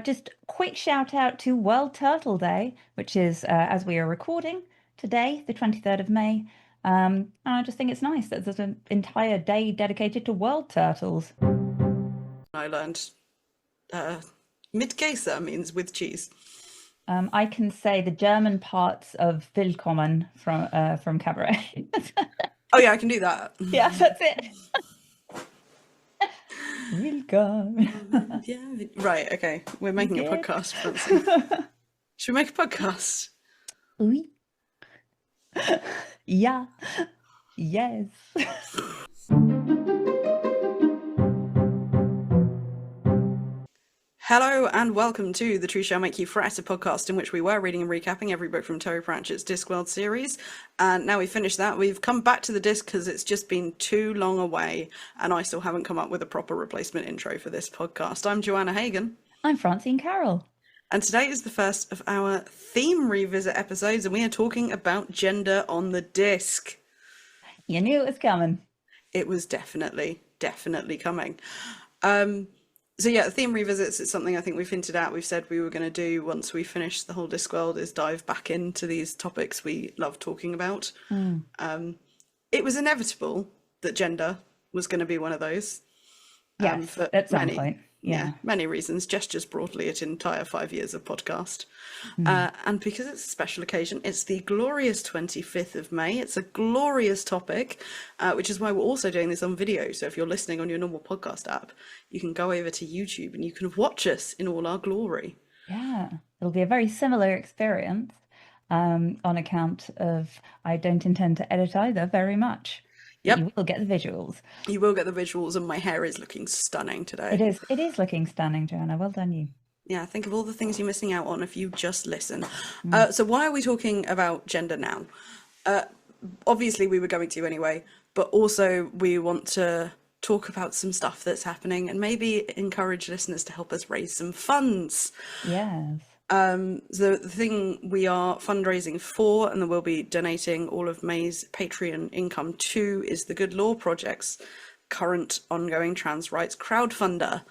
Just quick shout out to World Turtle Day, which is as we are recording today, the 23rd of May. And I just think it's nice that there's an entire day dedicated to world turtles. I learned Mitgeser means with cheese. I can say the German parts of Willkommen from Cabaret. Oh yeah, I can do that. Yeah, that's it. Willkommen. Yeah, right. Okay, we're making a podcast, Francine. Should we make a podcast? Oui. Yeah. Yes. Hello and welcome to The Truth Shall Make You Fret, a podcast in which we were reading and recapping every book from Terry Pratchett's Discworld series. And now we've finished that, we've come back to the disc because it's just been too long away and I still haven't come up with a proper replacement intro for this podcast. I'm Joanna Hagan. I'm Francine Carrel. And today is the first of our theme revisit episodes and we are talking about gender on the disc. You knew it was coming. It was definitely coming. So yeah, theme revisits is something I think we've hinted at. We've said we were going to do once we finish the whole Discworld, is dive back into these topics we love talking about. It was inevitable that gender was going to be one of those. Yes, for at some many, point. Yeah, many reasons. Gestures broadly at entire 5 years of podcast. And because it's a special occasion, it's the glorious 25th of May. It's a glorious topic, which is why we're also doing this on video. So if you're listening on your normal podcast app, you can go over to YouTube and you can watch us in all our glory. Yeah, it'll be a very similar experience on account of I don't intend to edit either very much. Yep. You will get the visuals. You will get the visuals, and my hair is looking stunning today. It is looking stunning, Joanna. Well done, you. Yeah, think of all the things you're missing out on if you just listen. So why are we talking about gender now? Obviously, we were going to anyway, but also we want to talk about some stuff that's happening and maybe encourage listeners to help us raise some funds. Yes. The thing we are fundraising for, and that we'll be donating all of May's Patreon income to, is the Good Law Project's current ongoing trans rights crowdfunder.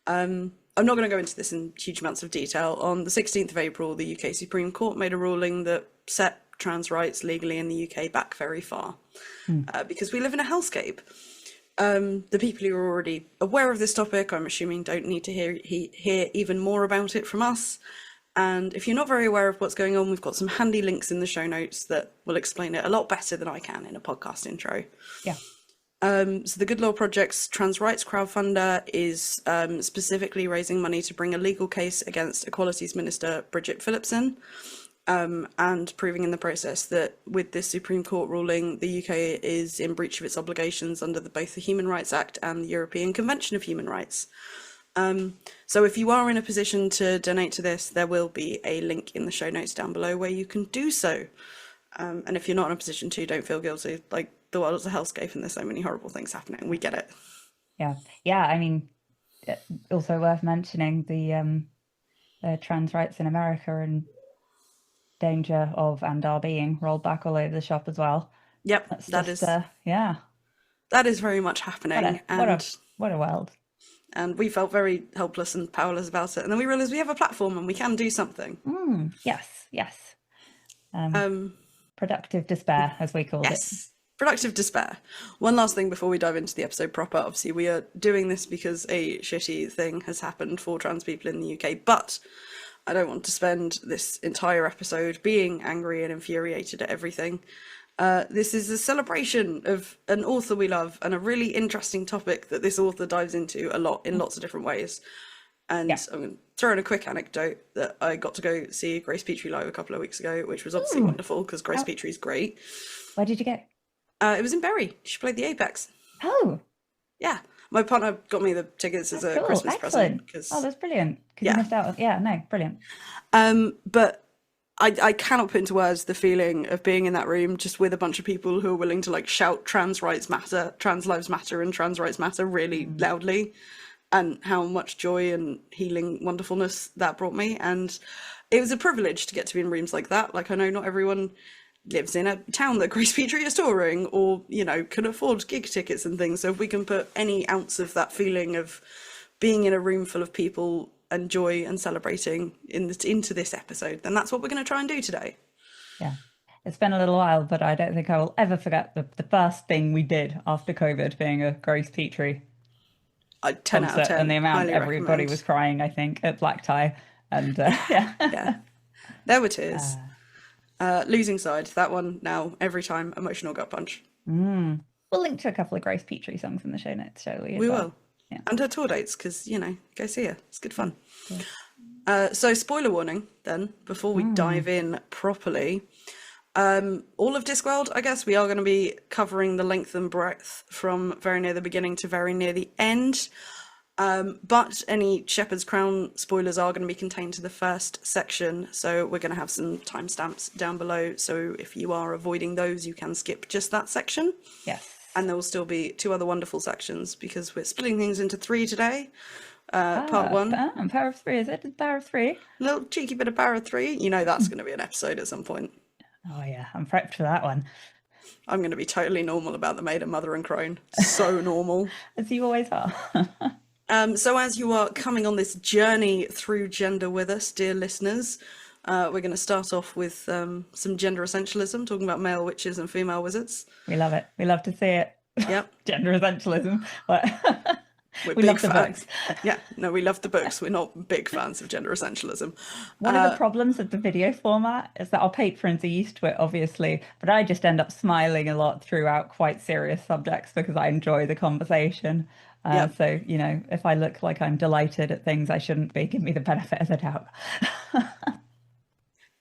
I'm not going to go into this in huge amounts of detail. On the 16th of April, the UK Supreme Court made a ruling that set trans rights legally in the UK back very far, because we live in a hellscape. The people who are already aware of this topic, I'm assuming, don't need to hear even more about it from us. And if you're not very aware of what's going on, we've got some handy links in the show notes that will explain it a lot better than I can in a podcast intro. Yeah. So the Good Law Project's trans rights crowdfunder is specifically raising money to bring a legal case against Equalities Minister Bridget Phillipson, and proving in the process that with this Supreme Court ruling, the UK is in breach of its obligations under both the Human Rights Act and the European Convention of Human Rights. So if you are in a position to donate to this, there will be a link in the show notes down below where you can do so. And if you're not in a position to, don't feel guilty. Like, the world is a hellscape and there's so many horrible things happening. We get it. Yeah. I mean, also worth mentioning the trans rights in America and danger of and are being rolled back all over the shop as well. Yep, that is very much happening. What a world. And we felt very helpless and powerless about it. And then we realised we have a platform and we can do something. Yes. Productive despair, as we called it. Yes, productive despair. One last thing before we dive into the episode proper. Obviously, we are doing this because a shitty thing has happened for trans people in the UK. But I don't want to spend this entire episode being angry and infuriated at everything. This is a celebration of an author we love and a really interesting topic that this author dives into a lot in lots of different ways. And I'm going to throw in a quick anecdote that I got to go see Grace Petrie live a couple of weeks ago, which was obviously wonderful because Grace Petrie's great. Where did you go? It was in Bury. She played the Apex. Oh. Yeah. My partner got me the tickets as a Christmas present. Oh, that's brilliant. You missed out. Yeah, no, brilliant. But I cannot put into words the feeling of being in that room just with a bunch of people who are willing to like shout trans rights matter, trans lives matter and trans rights matter really loudly, and how much joy and healing wonderfulness that brought me. And it was a privilege to get to be in rooms like that. Like, I know not everyone lives in a town that Grace Petrie is touring or, you know, can afford gig tickets and things. So if we can put any ounce of that feeling of being in a room full of people and joy and celebrating into this episode, then that's what we're going to try and do today. Yeah. It's been a little while, but I don't think I will ever forget the first thing we did after COVID being a Grace Petrie 10 out of 10. And the amount highly everybody recommend. was crying, I think, at Black Tie. And Yeah. There were tears. Losing Side, that one now, every time, emotional gut punch. We'll link to a couple of Grace Petrie songs in the show notes, shall we? We will. Yeah. And her tour dates, because, go see her. It's good fun. So spoiler warning, then, before we dive in properly. All of Discworld, I guess, we are going to be covering the length and breadth from very near the beginning to very near the end. But any Shepherd's Crown spoilers are going to be contained to the first section, so we're going to have some timestamps down below, so if you are avoiding those, you can skip just that section. Yes. And there will still be 2 other wonderful sections, because we're splitting things into 3 today. Part 1. Power of 3, is it? Power of 3? A little cheeky bit of Power of 3. You know that's going to be an episode at some point. Oh yeah, I'm prepped for that one. I'm going to be totally normal about the Maiden, Mother and Crone. So normal. As you always are. So as you are coming on this journey through gender with us, dear listeners, we're going to start off with some gender essentialism, talking about male witches and female wizards. We love it. We love to see it. Yep. Gender essentialism. We love fans. the books. Yeah, no, we love the books. We're not big fans of gender essentialism. One of the problems of the video format is that our patrons are used to it, obviously, but I just end up smiling a lot throughout quite serious subjects because I enjoy the conversation. Yep. So, if I look like I'm delighted at things I shouldn't be, give me the benefit of the doubt.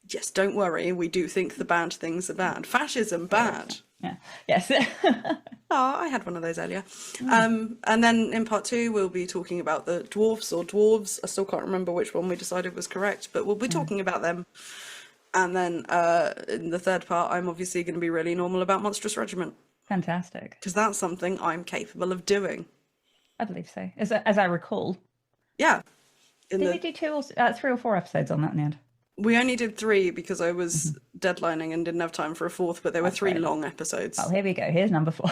Yes, don't worry. We do think the bad things are bad. Fascism, bad. Yeah. Yes. Oh, I had one of those earlier. And then in part 2, we'll be talking about the dwarfs or dwarves. I still can't remember which one we decided was correct, but we'll be talking about them. And then in the 3rd part, I'm obviously going to be really normal about Monstrous Regiment. Fantastic. Because that's something I'm capable of doing. I believe so. As I recall. Yeah. Did we do 3 or 4 episodes on that in the end? We only did 3 because I was deadlining and didn't have time for a 4th, but there were 3 long episodes. Oh, here we go. Here's number 4.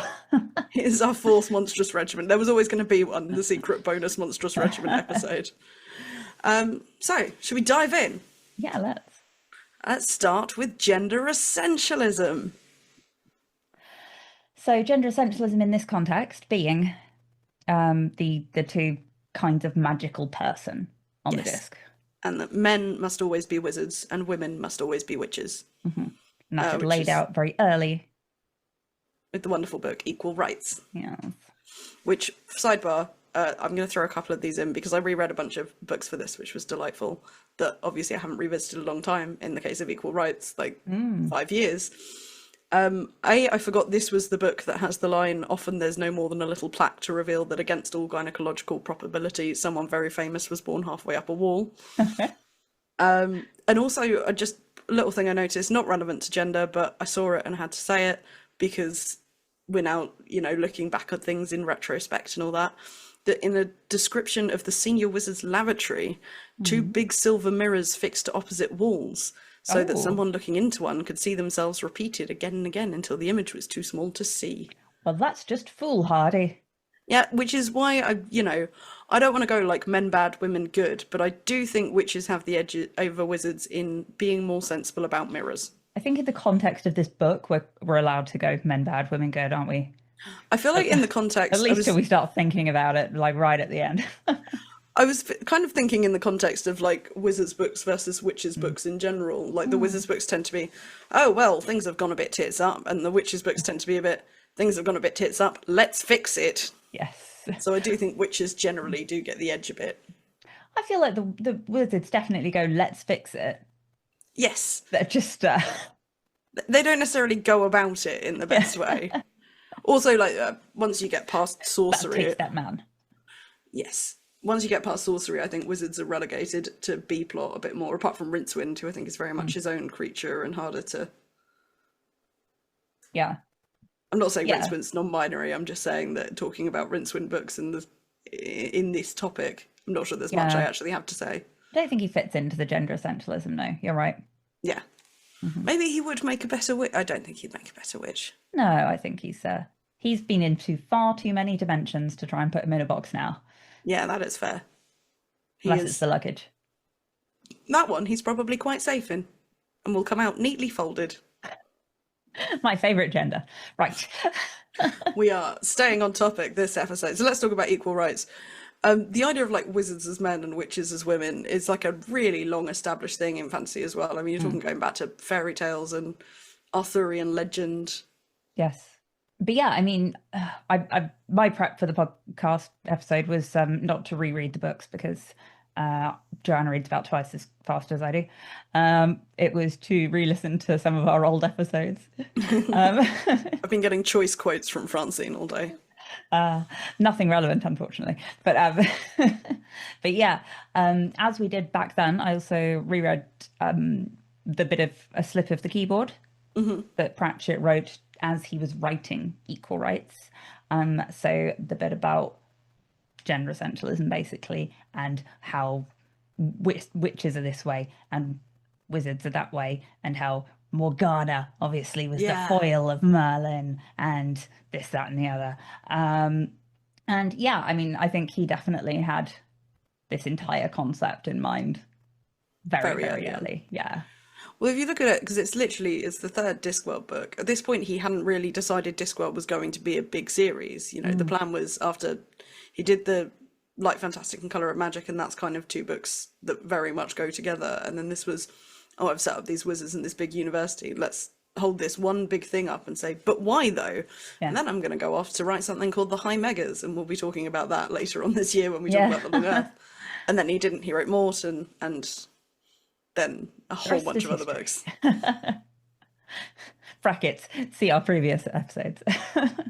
Here's our 4th Monstrous Regiment. There was always going to be one, the secret bonus Monstrous Regiment episode. So, should we dive in? Yeah, let's. Let's start with gender essentialism. So, gender essentialism in this context being the 2 kinds of magical person on the disc. And that men must always be wizards and women must always be witches. And that's laid out very early. With the wonderful book, Equal Rights. Yes. Which, sidebar, I'm going to throw a couple of these in because I reread a bunch of books for this, which was delightful. That obviously I haven't revisited a long time in the case of Equal Rights, 5 years. I forgot this was the book that has the line, often there's no more than a little plaque to reveal that against all gynecological probability, someone very famous was born halfway up a wall. And also, just a little thing I noticed, not relevant to gender, but I saw it and had to say it because we're now, looking back at things in retrospect and all that, that in a description of the senior wizard's lavatory, 2 big silver mirrors fixed to opposite walls, so that someone looking into one could see themselves repeated again and again until the image was too small to see. Well, that's just foolhardy. Yeah, which is why I don't want to go like men bad, women good, but I do think witches have the edge over wizards in being more sensible about mirrors. I think in the context of this book, we're allowed to go men bad, women good, aren't we? I feel like in the context... At least till we start thinking about it, right at the end. I was kind of thinking in the context of wizards books versus witches books in general. The wizards books tend to be, oh, well, things have gone a bit tits up. And the witches books tend to be things have gone a bit tits up. Let's fix it. Yes. So I do think witches generally do get the edge a bit. I feel like the wizards definitely go, let's fix it. Yes. They're just... They don't necessarily go about it in the best way. Also, once you get past sorcery... That takes that man. Yes. Once you get past sorcery, I think wizards are relegated to B-plot a bit more, apart from Rincewind, who I think is very much his own creature and harder to... Yeah. I'm not saying Rincewind's non-binary, I'm just saying that talking about Rincewind books in this topic, I'm not sure there's much I actually have to say. I don't think he fits into the gender essentialism, no. You're right. Yeah. Maybe he would make a better witch. I don't think he'd make a better witch. No, I think he's been into far too many dimensions to try and put him in a box now. Yeah, that is fair. He Unless it's is the luggage. that one. He's probably quite safe in, and will come out neatly folded. My favorite gender. Right. We are staying on topic this episode, so let's talk about equal rights. The idea of like wizards as men and witches as women is like a really long established thing in fantasy as well. I mean, you're talking going back to fairy tales and Arthurian legend. Yes. But yeah, I mean, my prep for the podcast episode was not to reread the books because Joanna reads about twice as fast as I do. It was to re-listen to some of our old episodes. I've been getting choice quotes from Francine all day. Nothing relevant, unfortunately. But but yeah, as we did back then, I also reread the bit of a slip of the keyboard that Pratchett wrote as he was writing Equal Rights. So the bit about gender essentialism, basically, and how witches are this way and wizards are that way, and how Morgana obviously was the foil of Merlin, and this, that, and the other. And yeah, I mean, I think he definitely had this entire concept in mind very, very early. Yeah. Well, if you look at it, because it's the third Discworld book. At this point, he hadn't really decided Discworld was going to be a big series. You know, the plan was after he did the Light Fantastic and Colour of Magic, and that's kind of two books that very much go together. And then this was, oh, I've set up these wizards in this big university. Let's hold this one big thing up and say, but why though? Yeah. And then I'm going to go off to write something called the High Megas, and we'll be talking about that later on this year when we talk about the Long Earth. And then he didn't. He wrote Morton, and then a whole bunch of other books. Brackets, see our previous episodes.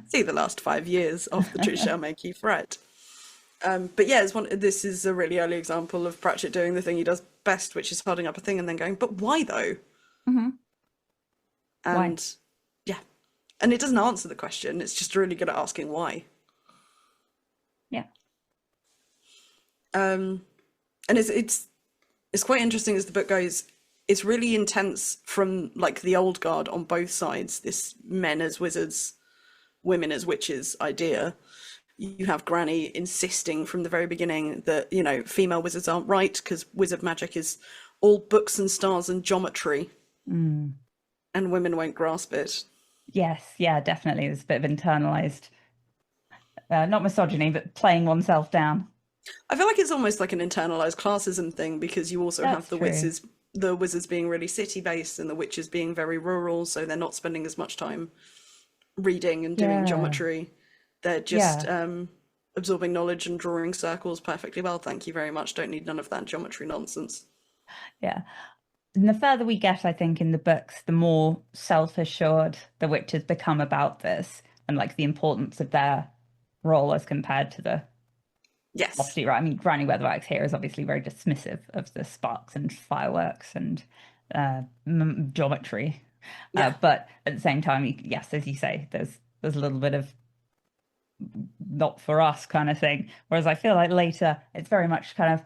See the last 5 years of The Truth Shall Make You Fret. But yeah, this is a really early example of Pratchett doing the thing he does best, which is holding up a thing and then going, but why though? And why? Yeah, and it doesn't answer the question. It's just really good at asking why. Yeah. And it's quite interesting as the book goes. It's really intense from like the old guard on both sides, this men as wizards, women as witches idea. You have Granny insisting from the very beginning that, you know, female wizards aren't right because wizard magic is all books and stars and geometry, and women won't grasp it. Yes, yeah, definitely. There's a bit of internalized, not misogyny, but playing oneself down. I feel like it's almost like an internalized classism thing, because you also have the wizards being really city based and the witches being very rural, so they're not spending as much time reading and doing geometry. They're just absorbing knowledge and drawing circles perfectly well. Thank you very much. Don't need none of that geometry nonsense. Yeah. And the further we get, I think, in the books, the more self-assured the witches become about this and like the importance of their role as compared to the lofty, right? I mean, Granny Weatherwax here is obviously very dismissive of the sparks and fireworks and geometry. But at the same time, yes, as you say, there's a little bit of not for us kind of thing. Whereas I feel like later it's very much kind of,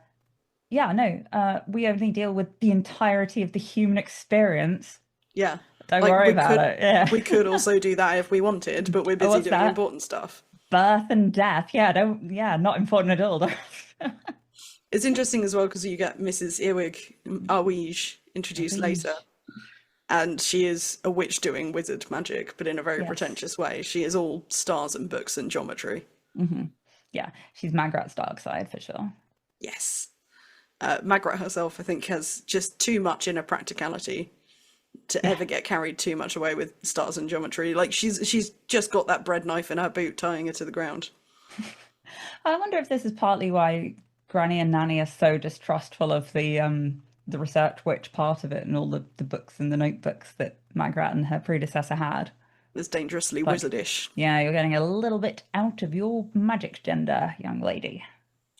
we only deal with the entirety of the human experience. Yeah. Don't worry about it. Yeah. We could also do that if we wanted, but we're busy doing important stuff. Birth and death. Not important at all. It's interesting as well because you get Mrs. Arwige introduced later. And she is a witch doing wizard magic, but in a very pretentious way. She is all stars and books and geometry. Yeah, she's Magrat's dark side for sure. Yes. Magrat herself, I think, has just too much inner practicality to ever get carried too much away with stars and geometry. Like, she's just got that bread knife in her boot tying her to the ground. I wonder if this is partly why Granny and Nanny are so distrustful of the research witch part of it and all the books and the notebooks that Magrat and her predecessor had. It's dangerously wizardish. Yeah, you're getting a little bit out of your magic gender, young lady.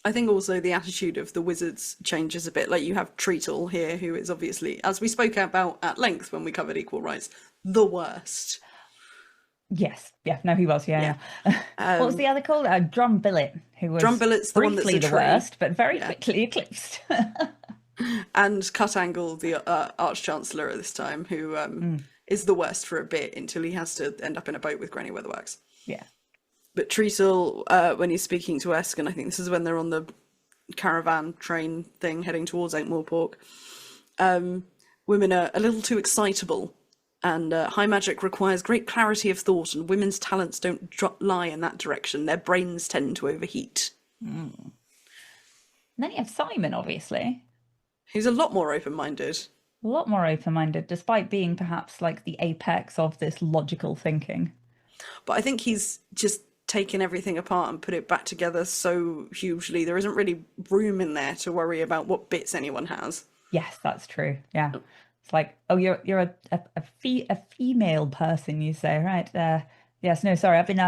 I think also the attitude of the wizards changes a bit. Like, you have Treatle here, who is obviously, as we spoke about at length when we covered Equal Rights, the worst. Yes, no, he was, what was the other called? Drumbillet, who was Drumbillet's the one that's the worst, but very quickly eclipsed. And Cut Angle, the Arch-Chancellor at this time, who is the worst for a bit until he has to end up in a boat with Granny Weatherwax. Yeah. But Treatle, when he's speaking to Eskin, I think this is when they're on the caravan train thing heading towards Ankh-Morpork. Women are a little too excitable, and high magic requires great clarity of thought, and women's talents don't lie in that direction. Their brains tend to overheat. And then you have Simon, obviously. He's a lot more open-minded. A lot more open-minded, despite being perhaps like the apex of this logical thinking. But I think he's just taken everything apart and put it back together so hugely. There isn't really room in there to worry about what bits anyone has. Yes, that's true. Yeah. It's like, oh, you're a female person, you say, right? Yes, no, sorry, I've been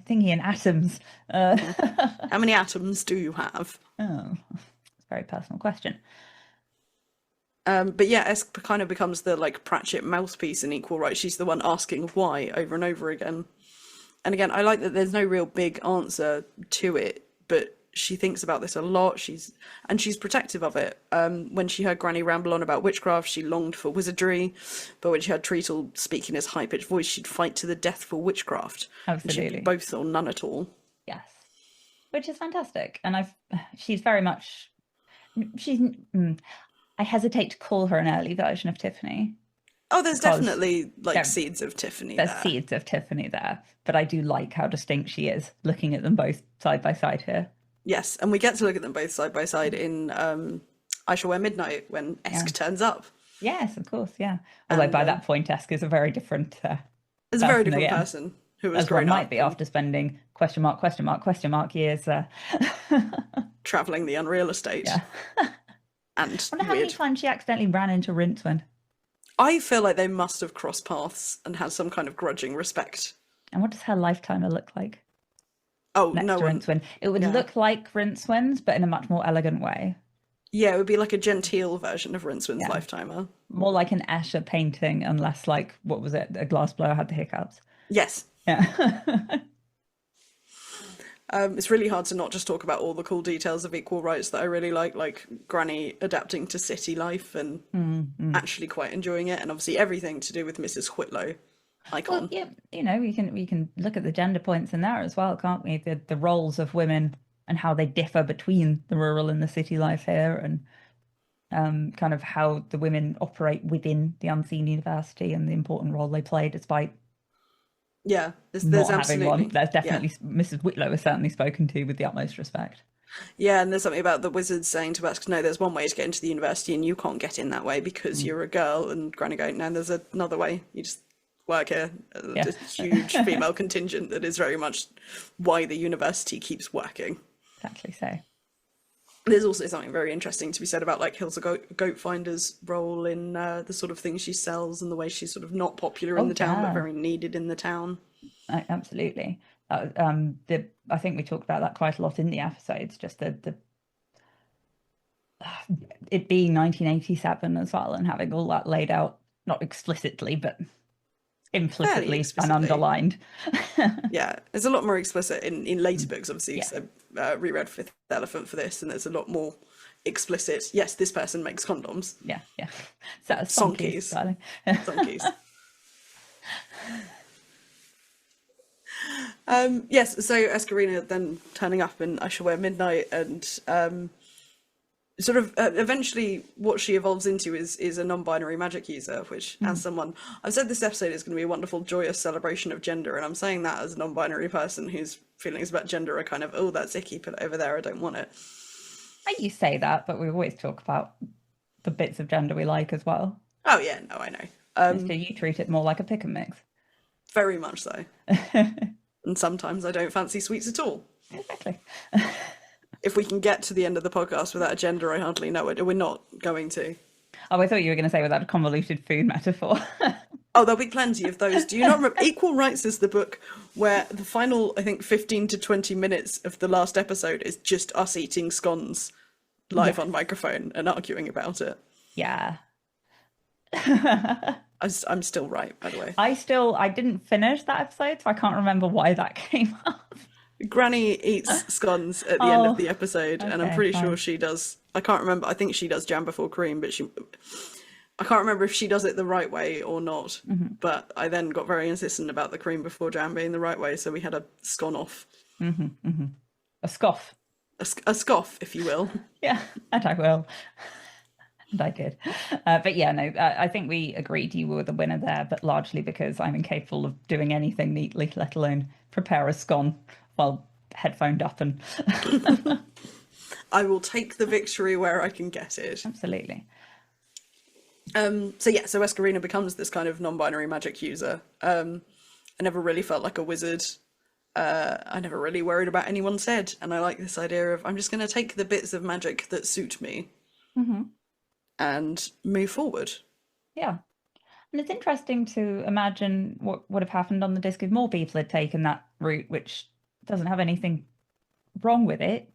thinking in atoms. How many atoms do you have? Oh, it's a very personal question. But yeah, Esk kind of becomes the like Pratchett mouthpiece in Equal Rights. She's the one asking why over and over again. And again, I like that there's no real big answer to it, but she thinks about this a lot. She's protective of it. When she heard Granny ramble on about witchcraft, she longed for wizardry, but when she heard Treacle speak in his high-pitched voice, she'd fight to the death for witchcraft. Absolutely. And she'd be both or none at all. Yes, which is fantastic. And she's very much I hesitate to call her an early version of Tiffany. Oh, there's definitely like seeds of Tiffany there. There's seeds of Tiffany there, but I do like how distinct she is, looking at them both side by side here. Yes, and we get to look at them both side by side in I Shall Wear Midnight when Esk turns up. Yes, of course, yeah. Although by that point, Esk is a very different it's a very different person who has grown up. Might be after spending ? Years travelling the unreal estate. Yeah. And I wonder how many times she accidentally ran into Rincewind. I feel like they must have crossed paths and had some kind of grudging respect. And what does her lifetimer look like? Oh, next no to Rincewind. It would look like Rincewind's, but in a much more elegant way. Yeah, it would be like a genteel version of Rincewind's lifetimer. More like an Escher painting, and less like, what was it? A glassblower had the hiccups. Yes. Yeah. It's really hard to not just talk about all the cool details of Equal Rights that I really like Granny adapting to city life and actually quite enjoying it, and obviously everything to do with Mrs. Whitlow, icon. Well, yeah, you know, we can look at the gender points in there as well, can't we? The roles of women and how they differ between the rural and the city life here, and kind of how the women operate within the Unseen University and the important role they play, despite there's absolutely one. There's definitely Mrs. Whitlow is certainly spoken to with the utmost respect. Yeah, and there's something about the wizards saying to Esk, no, there's one way to get into the university and you can't get in that way because you're a girl, and Granny going, no, there's another way. You just work here. This huge female contingent that is very much why the university keeps working. Exactly so. There's also something very interesting to be said about like Hilsa Goatfinder's role in the sort of things she sells and the way she's sort of not popular in the town but very needed in the town. Absolutely. I think we talked about that quite a lot in the episodes, just the it being 1987 as well, and having all that laid out, not explicitly but implicitly and underlined. Yeah, there's a lot more explicit in later books, obviously. So reread Fifth Elephant for this, and there's a lot more explicit. Yes, this person makes condoms. Yeah. So sonkies, darling. Sonkies. Yes, so Escarina then turning up in I Shall Wear Midnight, and sort of eventually what she evolves into is a non-binary magic user, which as someone, I've said this episode is going to be a wonderful joyous celebration of gender, and I'm saying that as a non-binary person whose feelings about gender are kind of, oh, that's icky, put it over there, I don't want it. You say that, but we always talk about the bits of gender we like as well. Oh yeah, no, I know. So you treat it more like a pick and mix. Very much so. And sometimes I don't fancy sweets at all. Exactly. If we can get to the end of the podcast without a gender, I hardly know it. We're not going to. Oh, I thought you were going to say without a convoluted food metaphor. Oh, there'll be plenty of those. Do you not remember? Equal Rights is the book where the final, I think, 15 to 20 minutes of the last episode is just us eating scones live on microphone and arguing about it. Yeah. I'm still right, by the way. I didn't finish that episode, so I can't remember why that came up. Granny eats scones at the end of the episode, and I'm pretty sure she does. I can't remember. I think she does jam before cream, but I can't remember if she does it the right way or not. But I then got very insistent about the cream before jam being the right way, so we had a scone off. A scoff. a scoff, if you will. Yeah, and I will. And I did. But yeah, no, I think we agreed you were the winner there, but largely because I'm incapable of doing anything neatly, let alone prepare a scone while headphoned up and I will take the victory where I can get it. absolutely. So Escarina becomes this kind of non-binary magic user. I never really felt like a wizard. I never really worried about anyone's head, and I like this idea of I'm just going to take the bits of magic that suit me and move forward. Yeah. And it's interesting to imagine what would have happened on the disc if more people had taken that route, which doesn't have anything wrong with it.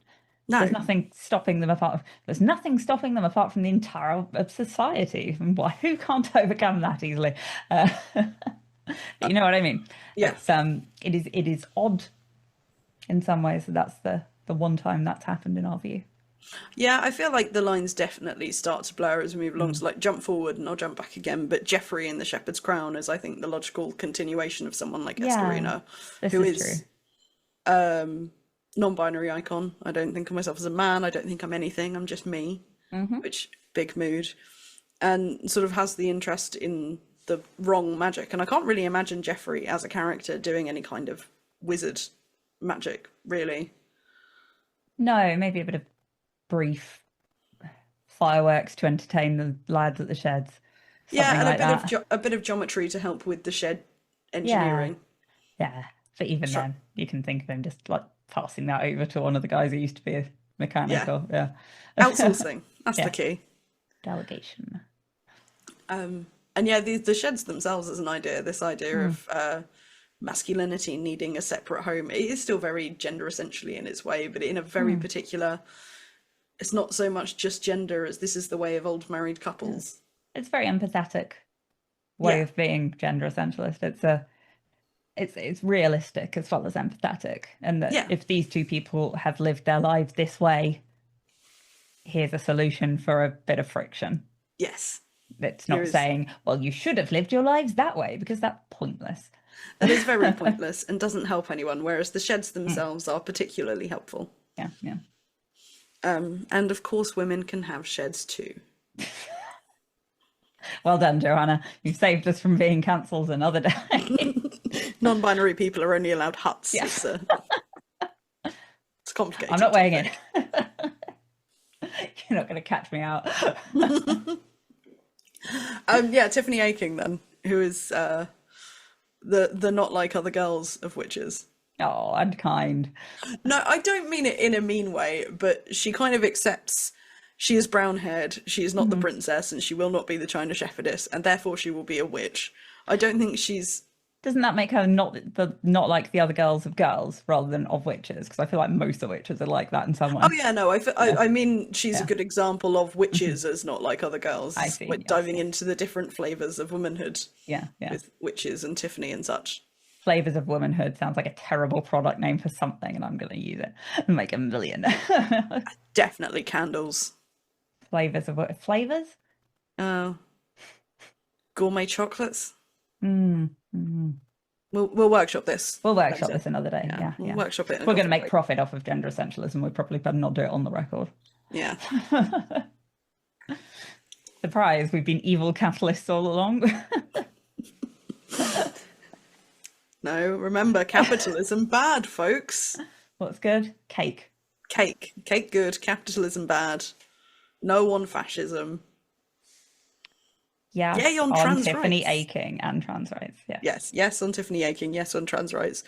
No, There's nothing stopping them apart. There's nothing stopping them apart from the entire of society. And why? Who can't overcome that easily? You know what I mean? Yeah. It is odd in some ways that that's the one time that's happened in our view. Yeah, I feel like the lines definitely start to blur as we move along. So like jump forward and I'll jump back again. But Jeffrey in the Shepherd's Crown is, I think, the logical continuation of someone like Yeah, Escarina, this who is is non-binary icon. I don't think of myself as a man. I don't think I'm anything. I'm just me, which big mood, and sort of has the interest in the wrong magic. And I can't really imagine Jeffrey as a character doing any kind of wizard magic, really. No, maybe a bit of brief fireworks to entertain the lads at the sheds. Yeah, Something and like that. a bit of geometry to help with the shed engineering. Yeah. But even then, you can think of him just like passing that over to one of the guys who used to be a mechanic. Yeah. Or, yeah. Outsourcing, that's Yeah. the key. Delegation. And yeah, the sheds themselves as an idea, this idea of masculinity needing a separate home, it is still very gender essentially in its way, but in a very particular, it's not so much just gender as this is the way of old married couples. It's a very empathetic way Yeah. of being gender essentialist. It's realistic as well as empathetic. And that Yeah. if these two people have lived their lives this way, here's a solution for a bit of friction. Yes. It's Here not is- saying, well, you should have lived your lives that way, because that's pointless. That is very pointless and doesn't help anyone, whereas the sheds themselves are particularly helpful. Yeah, yeah. And of course, women can have sheds too. Well done, Joanna. You've saved us from being cancelled another day. Non-binary people are only allowed huts. Yeah. It's complicated. I'm not weighing in. You're not going to catch me out. Yeah, Tiffany Aching then, who is the not like other girls of witches. Oh, and kind. No, I don't mean it in a mean way, but she kind of accepts she is brown haired, she is not the princess, and she will not be the China shepherdess, and therefore she will be a witch. I don't think she's. Doesn't that make her not like the other girls of girls rather than of witches? Because I feel like most of witches are like that in some way. Oh yeah, no, I mean she's a good example of witches as not like other girls. I see, Like yes, diving into the different flavours of womanhood Yeah, yeah. with witches and Tiffany and such. Flavors of Womanhood sounds like a terrible product name for something, and I'm going to use it and make a million. Definitely candles. Flavors of what? Flavors? Oh. Gourmet chocolates. Mm. We'll workshop this. We'll workshop this another day. Yeah, We'll yeah. workshop it. If we're going to make profit off of gender essentialism, we probably better not do it on the record. Yeah. Surprise, we've been evil capitalists all along. No, remember, capitalism bad, folks. What's good? Cake. Cake good, capitalism bad. No on fascism. Yes, Yay on trans Tiffany rights. Aching and trans rights. Yeah. Yes on Tiffany Aching, yes on trans rights.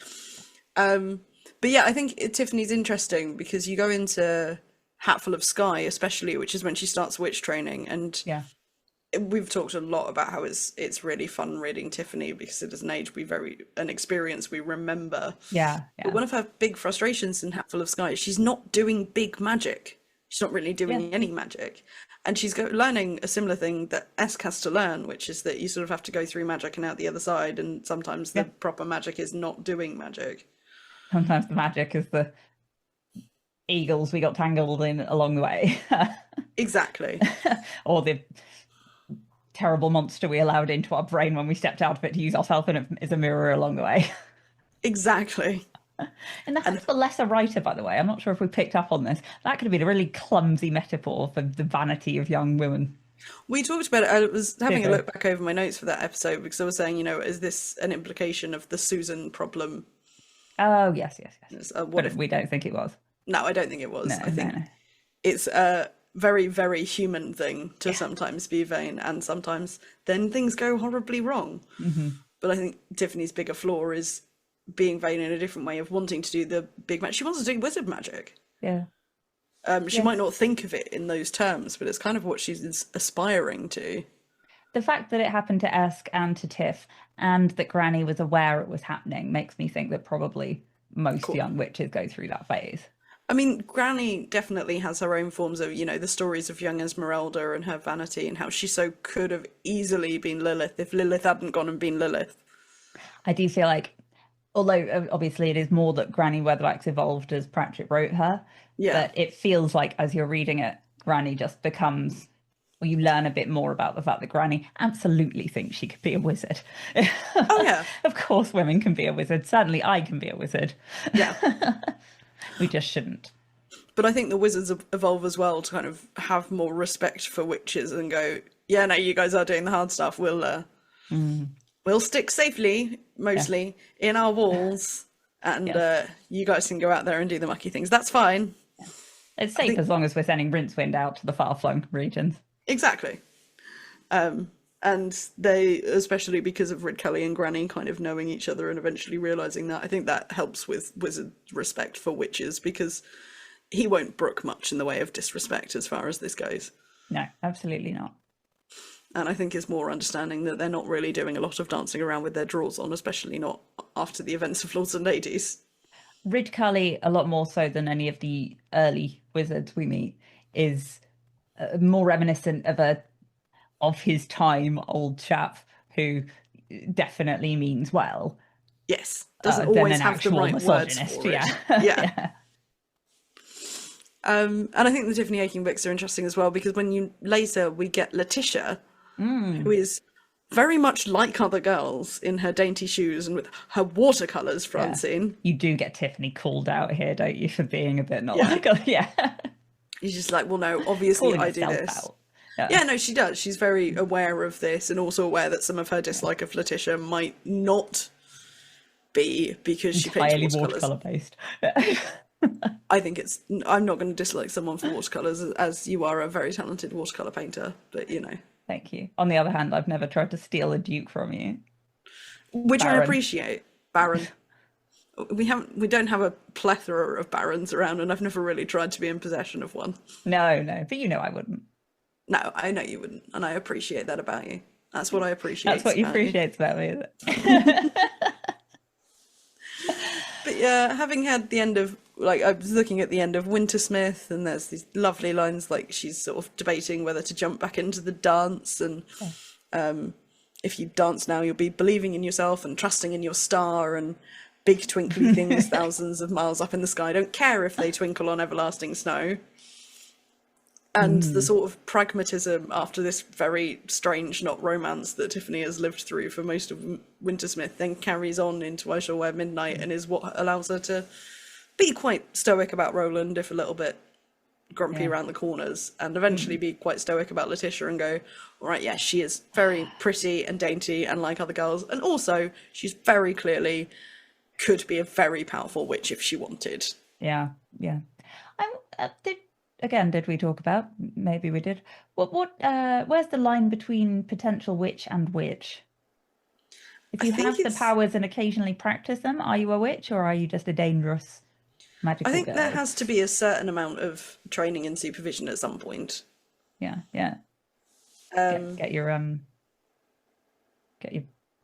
But yeah, I think Tiffany's interesting because you go into Hatful of Sky, especially, which is when she starts witch training, and Yeah. we've talked a lot about how it's really fun reading Tiffany because it is an experience we remember. Yeah. But one of her big frustrations in Hatful of Sky is she's not doing big magic. She's not really doing any magic. And she's learning a similar thing that Esk has to learn, which is that you sort of have to go through magic and out the other side, and sometimes the proper magic is not doing magic. Sometimes the magic is the eagles we got tangled in along the way. Exactly. Or the terrible monster we allowed into our brain when we stepped out of it to use ourselves as a mirror along the way. Exactly. In the And hands of a lesser writer, by the way, I'm not sure if we picked up on this. That could have been a really clumsy metaphor for the vanity of young women. we talked about it. I was having Did a we? look back over my notes for that episode because I was saying, is this an implication of the Susan problem? Oh, yes, yes, yes. What But if? we don't think it was. No, I don't think it No, was. I no, think no. it's a very, very human thing to Yeah. sometimes be vain, and sometimes then things go horribly wrong. But I think Tiffany's bigger flaw is being vain in a different way of wanting to do the big magic. She wants to do wizard magic. Yeah. She Yes. might not think of it in those terms, but it's kind of what she's aspiring to. The fact that it happened to Esk and to Tiff, and that Granny was aware it was happening, makes me think that probably most Cool. young witches go through that phase. I mean, Granny definitely has her own forms of, the stories of young Esmeralda and her vanity and how she so could have easily been Lilith if Lilith hadn't gone and been Lilith. I do feel like, although obviously it is more that Granny Weatherwax evolved as Pratchett wrote her, Yeah. but it feels like as you're reading it, Granny just becomes, or you learn a bit more about the fact that Granny absolutely thinks she could be a wizard. Oh, yeah. Of course, women can be a wizard. Certainly, I can be a wizard. Yeah. We just shouldn't. But I think the wizards evolve as well to kind of have more respect for witches and go, yeah, no, you guys are doing the hard stuff. We'll stick safely, mostly, in our walls, and Yes. you guys can go out there and do the mucky things. That's fine. It's safe as long as we're sending Rincewind out to the far-flung regions. Exactly. And they, especially because of Rid Kelly and Granny kind of knowing each other and eventually realizing that, I think that helps with Wizard's respect for witches because he won't brook much in the way of disrespect as far as this goes. No, absolutely not. And I think it's more understanding that they're not really doing a lot of dancing around with their drawers on, especially not after the events of Lords and Ladies. Rid Cully, a lot more so than any of the early wizards we meet, is more reminiscent of his time old chap who definitely means well. Yes, doesn't Than always an have the actual right words misogynist. for it. Yeah. Yeah. And I think the Tiffany Aching books are interesting as well because when later we get Letitia, who is very much like other girls in her dainty shoes and with her watercolours, Francine. You do get Tiffany called out here, don't you, for being a bit not Yeah. like, yeah. She's just like, well, no, obviously Calling I do herself this. out. Yeah, no, she does. She's very aware of this and also aware that some of her dislike of Letitia might not be because she paints Entirely watercolours. watercolor based. I think I'm not going to dislike someone for watercolours as you are a very talented watercolour painter, but Thank you. On the other hand, I've never tried to steal a duke from you. which I Baron. appreciate. Baron. We don't have a plethora of barons around and I've never really tried to be in possession of one. No, but I wouldn't. No, I know you wouldn't, and I appreciate that about you. That's what I appreciate. That's what you about you. appreciate about me, is it? But yeah, having had the end of, like, I was looking at the end of Wintersmith, and there's these lovely lines like she's sort of debating whether to jump back into the dance, and if you dance now, you'll be believing in yourself and trusting in your star, and big twinkly things thousands of miles up in the sky don't care if they twinkle on everlasting snow. And the sort of pragmatism after this very strange, not romance that Tiffany has lived through for most of Wintersmith then carries on into I Shall Wear Midnight and is what allows her to be quite stoic about Roland, if a little bit grumpy around the corners, and eventually be quite stoic about Letitia and go, all right, yeah, she is very pretty and dainty and like other girls. And also, she's very clearly could be a very powerful witch if she wanted. Yeah. Did we talk about? Maybe we did. Where's the line between potential witch and witch? If you have the powers and occasionally practice them, are you a witch or are you just a dangerous magical I think girl? there has to be a certain amount of training and supervision at some point. Yeah. Get your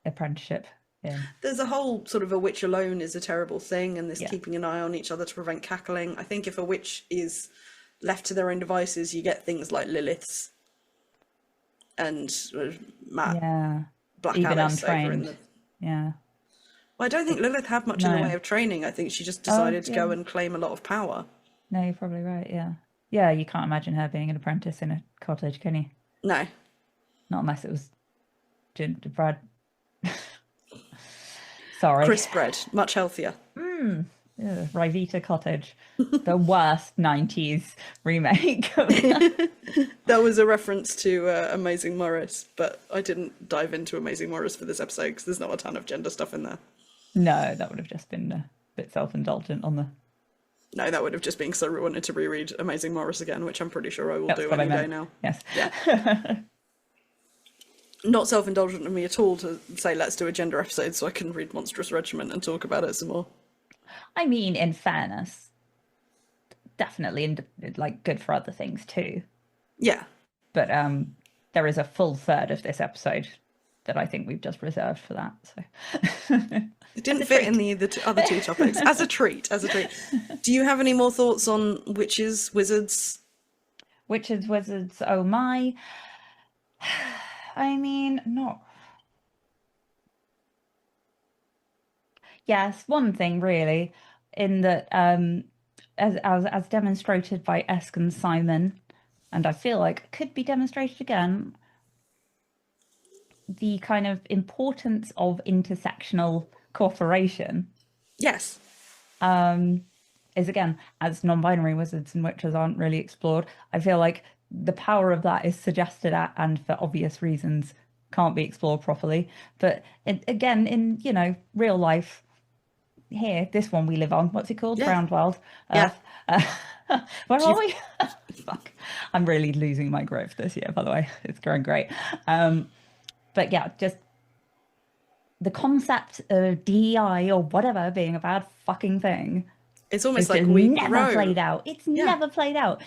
apprenticeship in. There's a whole sort of a witch alone is a terrible thing, and this keeping an eye on each other to prevent cackling. I think if a witch is left to their own devices, you get things like Liliths and Black Even Alice over in untrained. the... Yeah. Well, I don't think Lilith had much in the No. way of training. I think she just decided to go and claim a lot of power. No, you're probably right. Yeah. Yeah, you can't imagine her being an apprentice in a cottage, can you? No. Not unless it was gingerbread. Sorry. Crisp bread, much healthier. Ugh, Rivita Cottage, the worst 90s remake. That was a reference to Amazing Morris, but I didn't dive into Amazing Morris for this episode because there's not a ton of gender stuff in there. No, that would have just been a bit self-indulgent on the... No, that would have just been because I wanted to reread Amazing Morris again, which I'm pretty sure I will That's do what I any meant. day now. Yes. Yeah. Not self-indulgent of me at all to say let's do a gender episode so I can read Monstrous Regiment and talk about it some more. I mean, in fairness, definitely like good for other things too. Yeah. But there is a full third of this episode that I think we've just reserved for that. So it didn't fit in the other two topics. As a treat. Do you have any more thoughts on witches, wizards? Witches, wizards, oh my. I mean, not... Yes, one thing really, in that as demonstrated by Esk and Simon, and I feel like could be demonstrated again, the kind of importance of intersectional cooperation. Yes. Is again, as non-binary wizards and witches aren't really explored, I feel like the power of that is suggested at, and for obvious reasons can't be explored properly. But again, in, you know, real life, here, this one we live on, what's it called? Yeah. Round World. Yeah. Where are we? Fuck. I'm really losing my growth this year, by the way. It's going great. But yeah, just the concept of DEI or whatever being a bad fucking thing. It's almost like we never played out. It's never played out.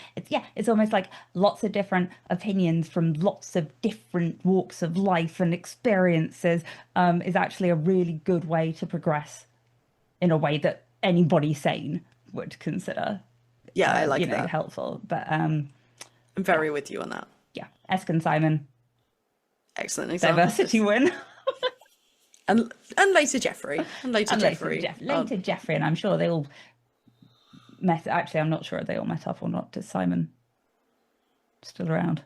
It's almost like lots of different opinions from lots of different walks of life and experiences is actually a really good way to progress in a way that anybody sane would consider. Yeah, I like that. Helpful. But I'm very with you on that. Yeah, Esk and Simon. Excellent example. Diversity win. and later Jeffrey. Later Jeffrey, and I'm sure they all met. Actually, I'm not sure if they all met up or not. Is Simon still around?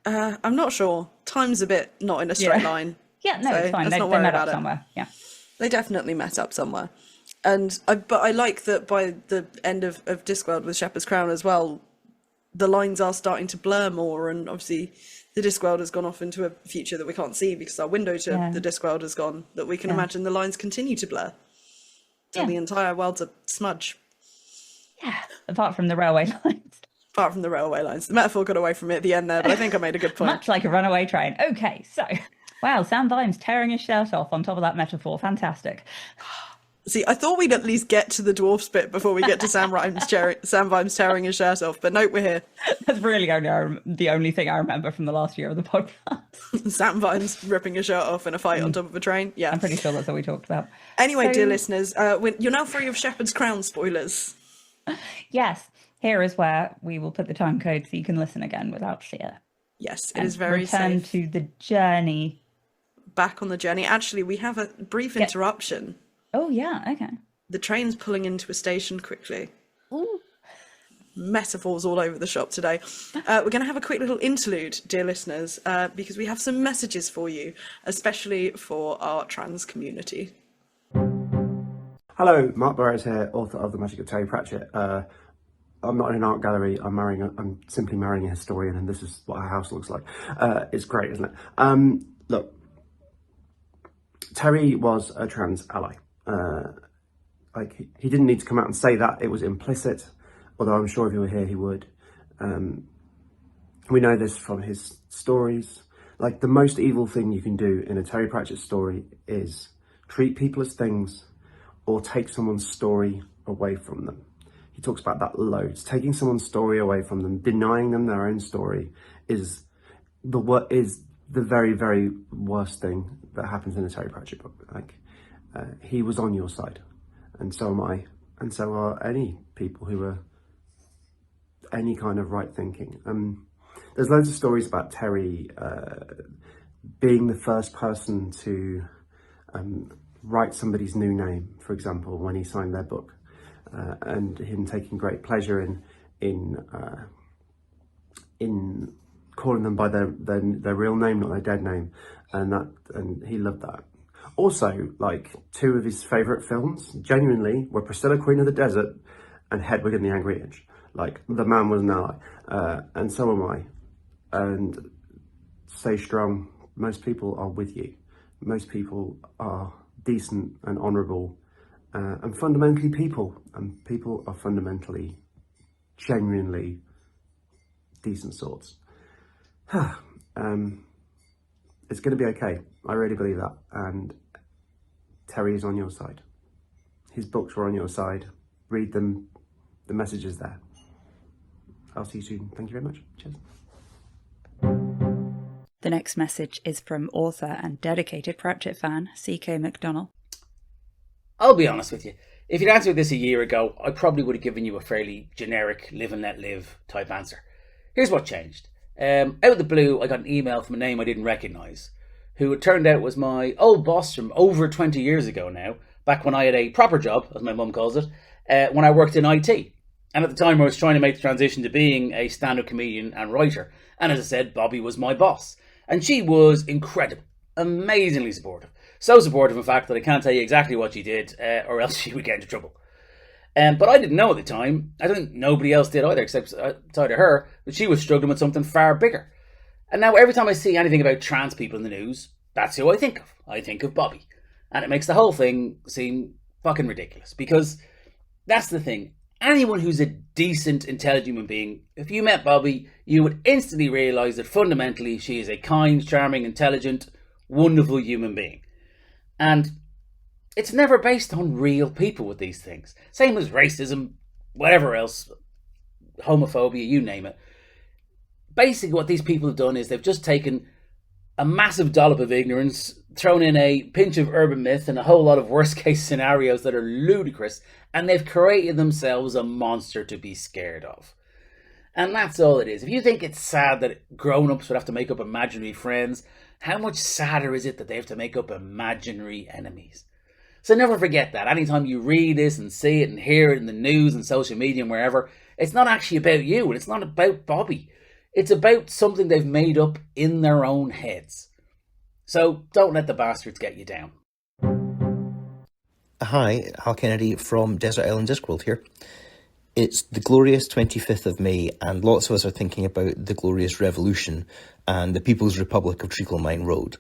I'm not sure. Time's a bit not in a straight line. Yeah, no, so it's fine. They met up somewhere. Yeah, they definitely met up somewhere. But I like that by the end of Discworld with Shepherd's Crown as well, the lines are starting to blur more, and obviously the Discworld has gone off into a future that we can't see because our window to the Discworld has gone, that we can imagine the lines continue to blur till the entire world's a smudge. Yeah, apart from the railway lines. Apart from the railway lines. The metaphor got away from me at the end there, but I think I made a good point. Much like a runaway train. Okay, so... Wow, Sam Vimes tearing his shirt off on top of that metaphor. Fantastic. See, I thought we'd at least get to the dwarfs bit before we get to Sam Vimes tearing his shirt off, but nope, we're here. That's really only the only thing I remember from the last year of the podcast. Sam Vimes ripping his shirt off in a fight on top of a train. Yeah, I'm pretty sure that's what we talked about. Anyway, dear listeners, you're now free of Shepherd's Crown spoilers. Yes, here is where we will put the time code so you can listen again without fear. Yes, it is very return safe. To the journey. Back on the journey. Actually, we have a brief interruption. Oh, yeah, okay. The train's pulling into a station quickly. Ooh. Metaphors all over the shop today. We're going to have a quick little interlude, dear listeners, because we have some messages for you, especially for our trans community. Hello, Mark Burrows here, author of The Magic of Terry Pratchett. I'm not in an art gallery, I'm simply marrying a historian, and this is what our house looks like. It's great, isn't it? Look, Terry was a trans ally. He didn't need to come out and say that, it was implicit, although I'm sure if he were here he would. We know this from his stories. Like, the most evil thing you can do in a Terry Pratchett story is treat people as things or take someone's story away from them. He talks about that loads. Taking someone's story away from them, denying them their own story is the very, very worst thing that happens in a Terry Pratchett book. Like, he was on your side, and so am I, and so are any people who are any kind of right thinking. There's loads of stories about Terry being the first person to write somebody's new name, for example, when he signed their book, and him taking great pleasure in calling them by their real name, not their dead name, and he loved that. Also, like, two of his favourite films, genuinely, were Priscilla, Queen of the Desert and Hedwig and the Angry Inch. Like, the man was an ally, and so am I. And stay strong. Most people are with you. Most people are decent and honourable, and fundamentally people. And people are fundamentally, genuinely decent sorts. It's going to be okay. I really believe that. And Terry is on your side. His books are on your side. Read them. The message is there. I'll see you soon. Thank you very much. Cheers. The next message is from author and dedicated Pratchett fan, C.K. McDonnell. I'll be honest with you. If you'd answered this a year ago, I probably would have given you a fairly generic live and let live type answer. Here's what changed. Out of the blue, I got an email from a name I didn't recognise, who it turned out was my old boss from over 20 years ago now, back when I had a proper job, as my mum calls it, when I worked in IT. And at the time I was trying to make the transition to being a stand-up comedian and writer. And as I said, Bobby was my boss. And she was incredible, amazingly supportive. So supportive, in fact, that I can't tell you exactly what she did, or else she would get into trouble. But I didn't know at the time, I think nobody else did either, except outside of her, that she was struggling with something far bigger. And now every time I see anything about trans people in the news, that's who I think of. I think of Bobby. And it makes the whole thing seem fucking ridiculous. Because that's the thing. Anyone who's a decent, intelligent human being, if you met Bobby, you would instantly realise that fundamentally she is a kind, charming, intelligent, wonderful human being. And it's never based on real people with these things. Same as racism, whatever else, homophobia, you name it. Basically what these people have done is they've just taken a massive dollop of ignorance, thrown in a pinch of urban myth and a whole lot of worst case scenarios that are ludicrous, and they've created themselves a monster to be scared of. And that's all it is. If you think it's sad that grown-ups would have to make up imaginary friends, how much sadder is it that they have to make up imaginary enemies? So never forget that. Anytime you read this and see it and hear it in the news and social media and wherever, it's not actually about you and it's not about Bobby. It's about something they've made up in their own heads. So don't let the bastards get you down. Hi, Hal Kennedy from Desert Island Discworld here. It's the glorious 25th of May, and lots of us are thinking about the glorious revolution and the People's Republic of Treacle Mine Road.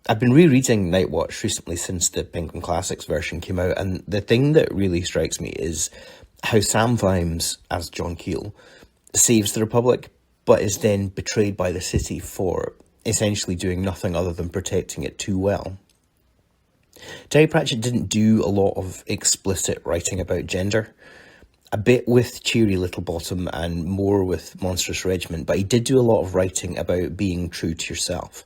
I've been rereading Night Watch recently since the Penguin Classics version came out, and the thing that really strikes me is how Sam Vimes, as John Keel, saves the Republic, but is then betrayed by the city for essentially doing nothing other than protecting it too well. Terry Pratchett didn't do a lot of explicit writing about gender, a bit with Cheery Littlebottom and more with Monstrous Regiment, but he did do a lot of writing about being true to yourself.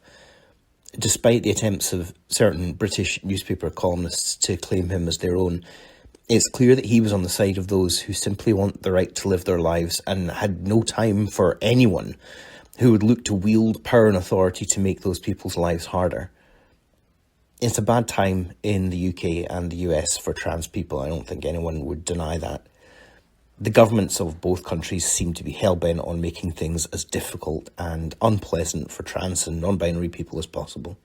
Despite the attempts of certain British newspaper columnists to claim him as their own, it's clear that he was on the side of those who simply want the right to live their lives and had no time for anyone who would look to wield power and authority to make those people's lives harder. It's a bad time in the UK and the US for trans people. I don't think anyone would deny that. The governments of both countries seem to be hell-bent on making things as difficult and unpleasant for trans and non-binary people as possible.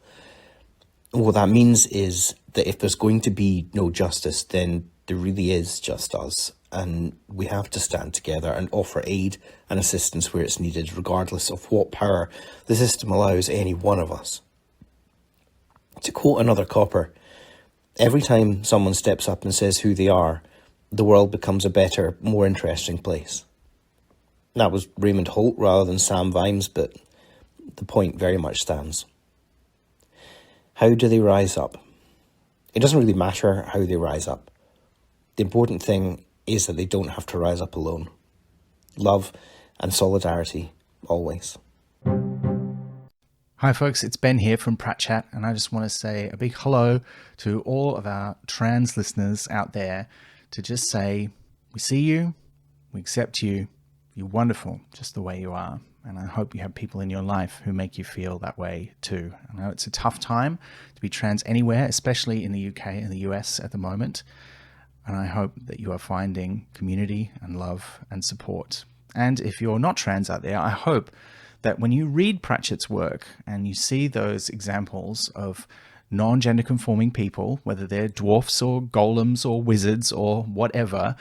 What that means is that if there's going to be no justice, then there really is just us, and we have to stand together and offer aid and assistance where it's needed, regardless of what power the system allows any one of us. To quote another copper, every time someone steps up and says who they are, the world becomes a better, more interesting place. That was Raymond Holt rather than Sam Vimes, but the point very much stands. How do they rise up? It doesn't really matter how they rise up. The important thing is that they don't have to rise up alone. Love and solidarity, always. Hi folks, it's Ben here from Pratchat, and I just want to say a big hello to all of our trans listeners out there, to just say, we see you, we accept you, you're wonderful just the way you are. And I hope you have people in your life who make you feel that way too. I know it's a tough time to be trans anywhere, especially in the UK and the US at the moment. And I hope that you are finding community and love and support. And if you're not trans out there, I hope that when you read Pratchett's work and you see those examples of non-gender conforming people, whether they're dwarfs or golems or wizards or whatever,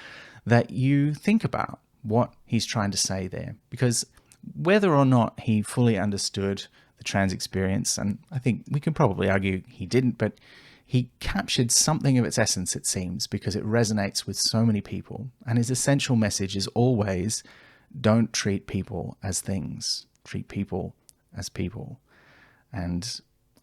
that you think about what he's trying to say there. Because whether or not he fully understood the trans experience, and I think we can probably argue he didn't, but he captured something of its essence, it seems, because it resonates with so many people. And his essential message is always, don't treat people as things, treat people as people. And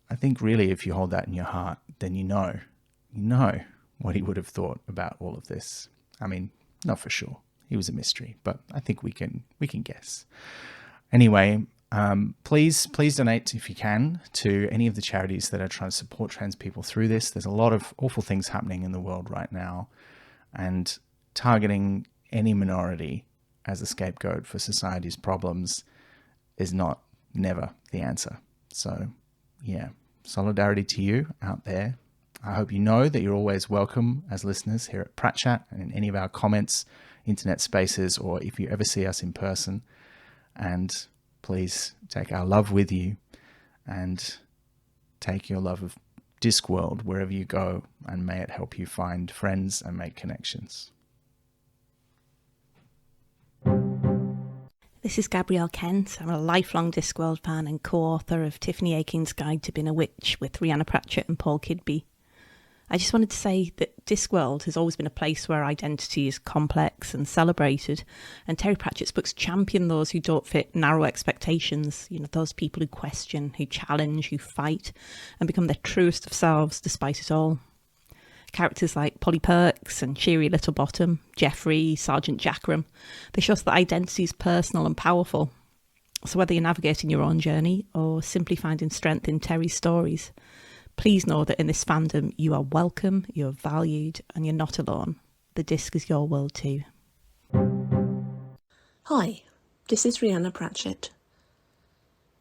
I think really if you hold that in your heart, then you know what he would have thought about all of this. I mean, not for sure. He was a mystery, but I think we can guess. Anyway, please donate if you can to any of the charities that are trying to support trans people through this. There's a lot of awful things happening in the world right now, and targeting any minority as a scapegoat for society's problems is never the answer. So yeah, solidarity to you out there. I hope you know that you're always welcome as listeners here at Pratt Chat and in any of our comments, internet spaces, or if you ever see us in person. And please take our love with you, and take your love of Discworld wherever you go, and may it help you find friends and make connections. This is Gabrielle Kent. I'm a lifelong Discworld fan and co-author of Tiffany Aiken's Guide to Being a Witch with Rhianna Pratchett and Paul Kidby. I just wanted to say that Discworld has always been a place where identity is complex and celebrated, and Terry Pratchett's books champion those who don't fit narrow expectations, those people who question, who challenge, who fight, and become their truest of selves despite it all. Characters like Polly Perks and Cheery Littlebottom, Geoffrey, Sergeant Jackram, they show us that identity is personal and powerful. So whether you're navigating your own journey or simply finding strength in Terry's stories, please know that in this fandom you are welcome, you're valued, and you're not alone. The disc is your world too. Hi, this is Rhianna Pratchett.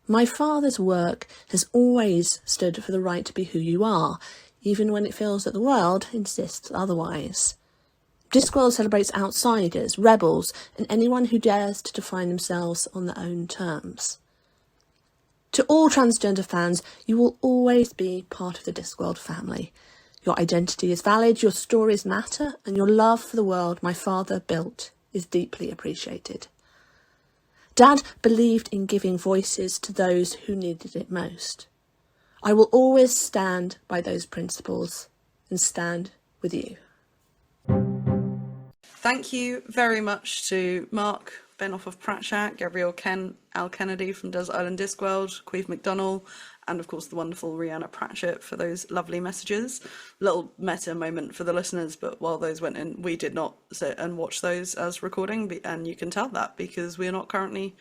My father's work has always stood for the right to be who you are, even when it feels that the world insists otherwise. Discworld celebrates outsiders, rebels, and anyone who dares to define themselves on their own terms. To all transgender fans, you will always be part of the Discworld family. Your identity is valid, your stories matter, and your love for the world my father built is deeply appreciated. Dad believed in giving voices to those who needed it most. I will always stand by those principles and stand with you. Thank you very much to Mark Benoff of Pratchett, Gabrielle Kent, Al Kennedy from Desert Island Discworld, Queeve McDonnell, and of course the wonderful Rhianna Pratchett for those lovely messages. Little meta moment for the listeners, but while those went in, we did not sit and watch those as recording, and you can tell that because we are not currently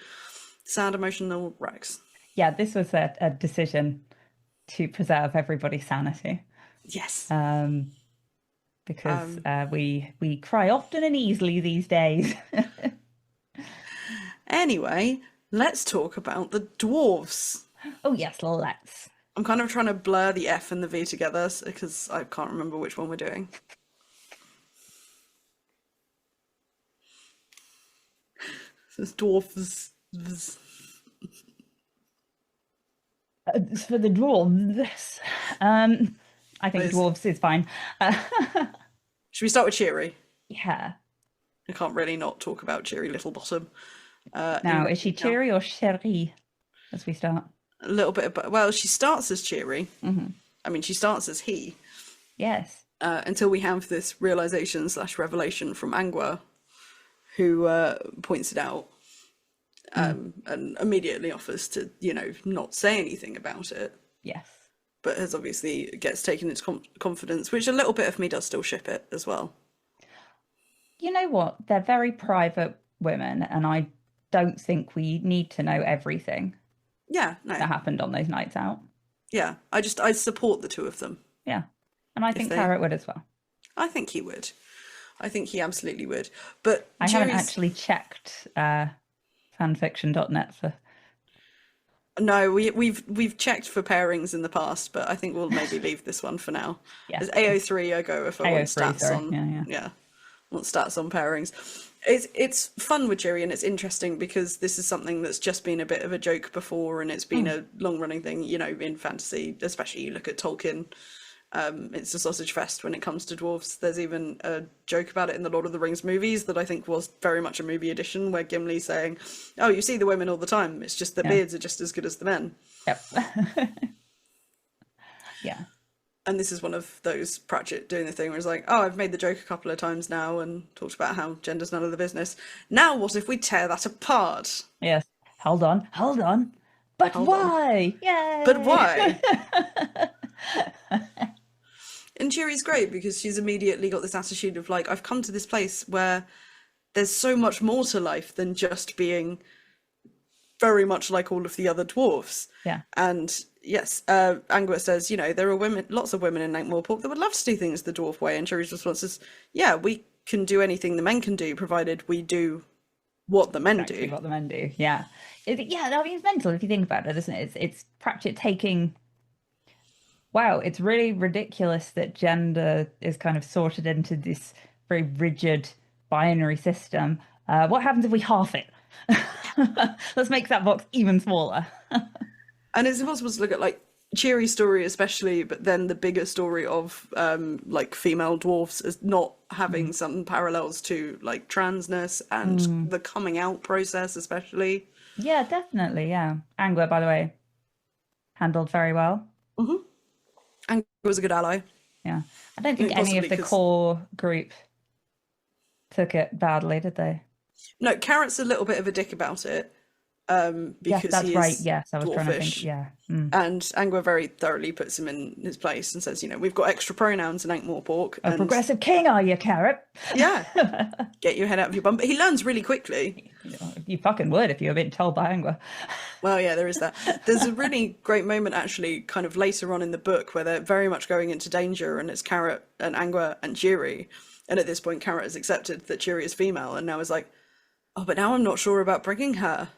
sound emotional wrecks. Yeah, this was a decision to preserve everybody's sanity. Yes. Because we cry often and easily these days. Anyway, let's talk about the dwarves. Oh yes, let's. I'm kind of trying to blur the F and the V together because I can't remember which one we're doing. It's dwarves. For the dwarves, I think dwarves is fine. Should we start with Cheery? Yeah. I can't really not talk about Cheery Littlebottom. Now, is she Cheery or Cherie as we start? A little bit of, well, she starts as Cheery. Mm-hmm. I mean, she starts as he. Yes. Until we have this realization / revelation from Angua, who points it out and immediately offers to, not say anything about it. Yes. But has obviously gets taken into confidence, which a little bit of me does still ship it as well. You know what? They're very private women, and I don't think we need to know everything. Yeah, no. That happened on those nights out. Yeah, I support the two of them. Yeah, and I think Carrel would as well. I think he would. I think he absolutely would. But I haven't actually checked fanfiction.net for. No, we've checked for pairings in the past, but I think we'll maybe leave this one for now. Yeah. As AO3, I go if I want stats on. Yeah. Want stats on pairings. It's fun with Jiri, and it's interesting because this is something that's just been a bit of a joke before, and it's been a long running thing, you know, in fantasy, especially you look at Tolkien. It's a sausage fest when it comes to dwarves. There's even a joke about it in the Lord of the Rings movies that I think was very much a movie edition, where Gimli's saying, "Oh, you see the women all the time. It's just their beards are just as good as the men." Yep. Yeah. And this is one of those Pratchett doing the thing where it's like, "Oh, I've made the joke a couple of times now and talked about how gender's none of the business. Now what if we tear that apart?" Yes. Hold on. But Hold why? Yay! But why? And Jiri's great because she's immediately got this attitude of like, I've come to this place where there's so much more to life than just being very much like all of the other dwarves. Yeah. And yes, Angua says, you know, there are lots of women in Ankh-Morpork that would love to do things the dwarf way. And Jiri's response is, yeah, we can do anything the men can do, provided we do what the men do. What the men do, yeah. I mean, it's mental if you think about it, isn't it? It's Pratchett taking... Wow, it's really ridiculous that gender is kind of sorted into this very rigid binary system. What happens if we half it? Let's make that box even smaller. And it's impossible to look at like Cheery's story especially, but then the bigger story of like female dwarfs as not having some parallels to like transness and the coming out process especially. Yeah, definitely, yeah. Angua, by the way, handled very well. Mm-hmm. Angua was a good ally. Yeah. I don't think any of the core group took it badly, did they? No, Carrot's a little bit of a dick about it. Because yes, that's he is right. Yes, I was dwarfish. trying to think. Yeah. And Angua very thoroughly puts him in his place and says, you know, we've got extra pronouns in Ankh-Morpork. A progressive king, are you, Carrot? Yeah. Get your head out of your bum. But he learns really quickly. You fucking would if you were being told by Angua. Well, yeah, there is that. There's a really great moment actually kind of later on in the book where they're very much going into danger, and it's Carrot and Angua and Jiri. And at this point, Carrot has accepted that Jiri is female and now is like, oh, but now I'm not sure about bringing her.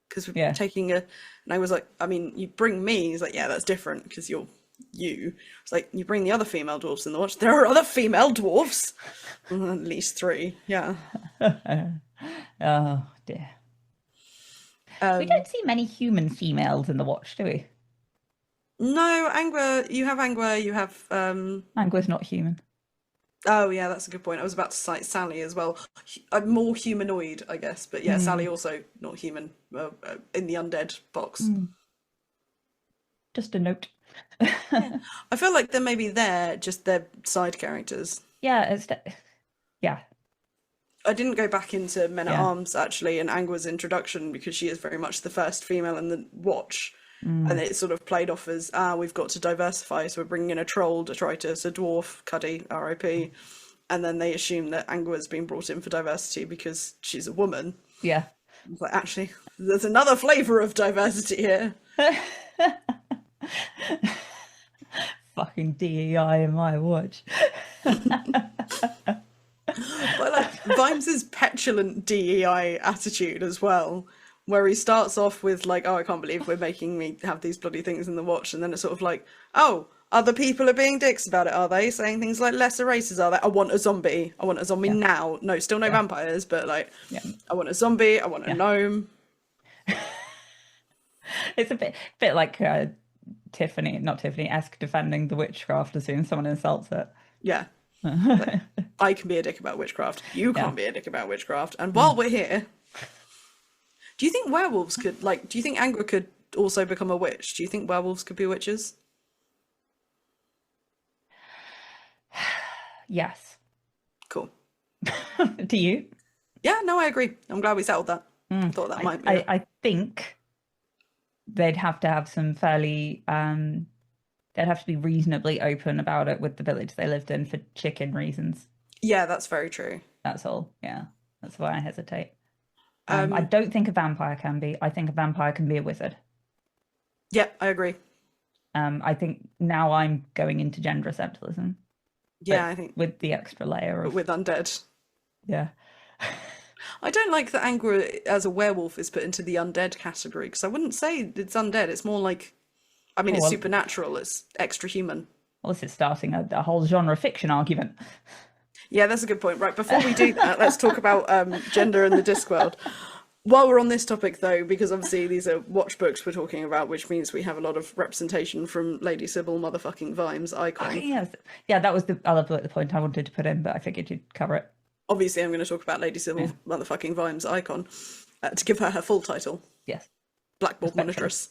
Because we're taking and I was like, I mean, you bring me. He's like, yeah, that's different because you're you. It's like, you bring the other female dwarfs in the watch. There are other female dwarfs. At least 3, yeah. Oh, dear. We don't see many human females in the watch, do we? No, Angua, you have Angua, you have... Angua's not human. Oh, yeah, that's a good point. I was about to cite Sally as well. More humanoid, I guess. But yeah, Sally also not human in the undead box. Just a note. Yeah. I feel like they're maybe just their side characters. Yeah, yeah. I didn't go back into Men-at-Arms, actually, and Angua's introduction, because she is very much the first female in the watch. And it's sort of played off as, we've got to diversify, so we're bringing in a troll, detritus, a dwarf, Cuddy, R.I.P. And then they assume that Angua's been brought in for diversity because she's a woman. Yeah. But actually, there's another flavour of diversity here. Fucking DEI in my watch. But like Vimes's petulant DEI attitude as well, where he starts off with like, oh, I can't believe we're making me have these bloody things in the watch, and then it's sort of like, oh, other people are being dicks about it, are they? Saying things like lesser races, are they? I want a zombie now. No, still no vampires, but like, I want a zombie, I want a gnome. It's a bit like Tiffany-esque defending the witchcraft as soon as someone insults it. Yeah. Like, I can be a dick about witchcraft. You can't be a dick about witchcraft. And while we're here, do you think werewolves could, like, do you think Angua could also become a witch? Do you think werewolves could be witches? Yes. Cool. Do you? Yeah, no, I agree. I'm glad we settled that. I thought that might be I think they'd have to have some fairly they'd have to be reasonably open about it with the village they lived in for chicken reasons. Yeah, that's very true. That's all. Yeah, that's why I hesitate. I don't think a vampire can be. I think a vampire can be a wizard. Yeah, I agree. I think now I'm going into gender essentialism. Yeah, I think with the extra layer of with undead. Yeah. I don't like that Angua as a werewolf is put into the undead category, because I wouldn't say it's undead. It's more like, I mean, it's supernatural. It's extra human. Well, this is starting a whole genre fiction argument. Yeah, that's a good point. Right, before we do that, let's talk about gender in the Discworld. While we're on this topic, though, because obviously these are watch books we're talking about, which means we have a lot of representation from Lady Sybil motherfucking Vimes icon. Yes. Yeah, that was the other point I wanted to put in, but I figured you'd cover it. Obviously, I'm going to talk about Lady Sybil motherfucking Vimes icon to give her full title. Yes. Blackboard monitress.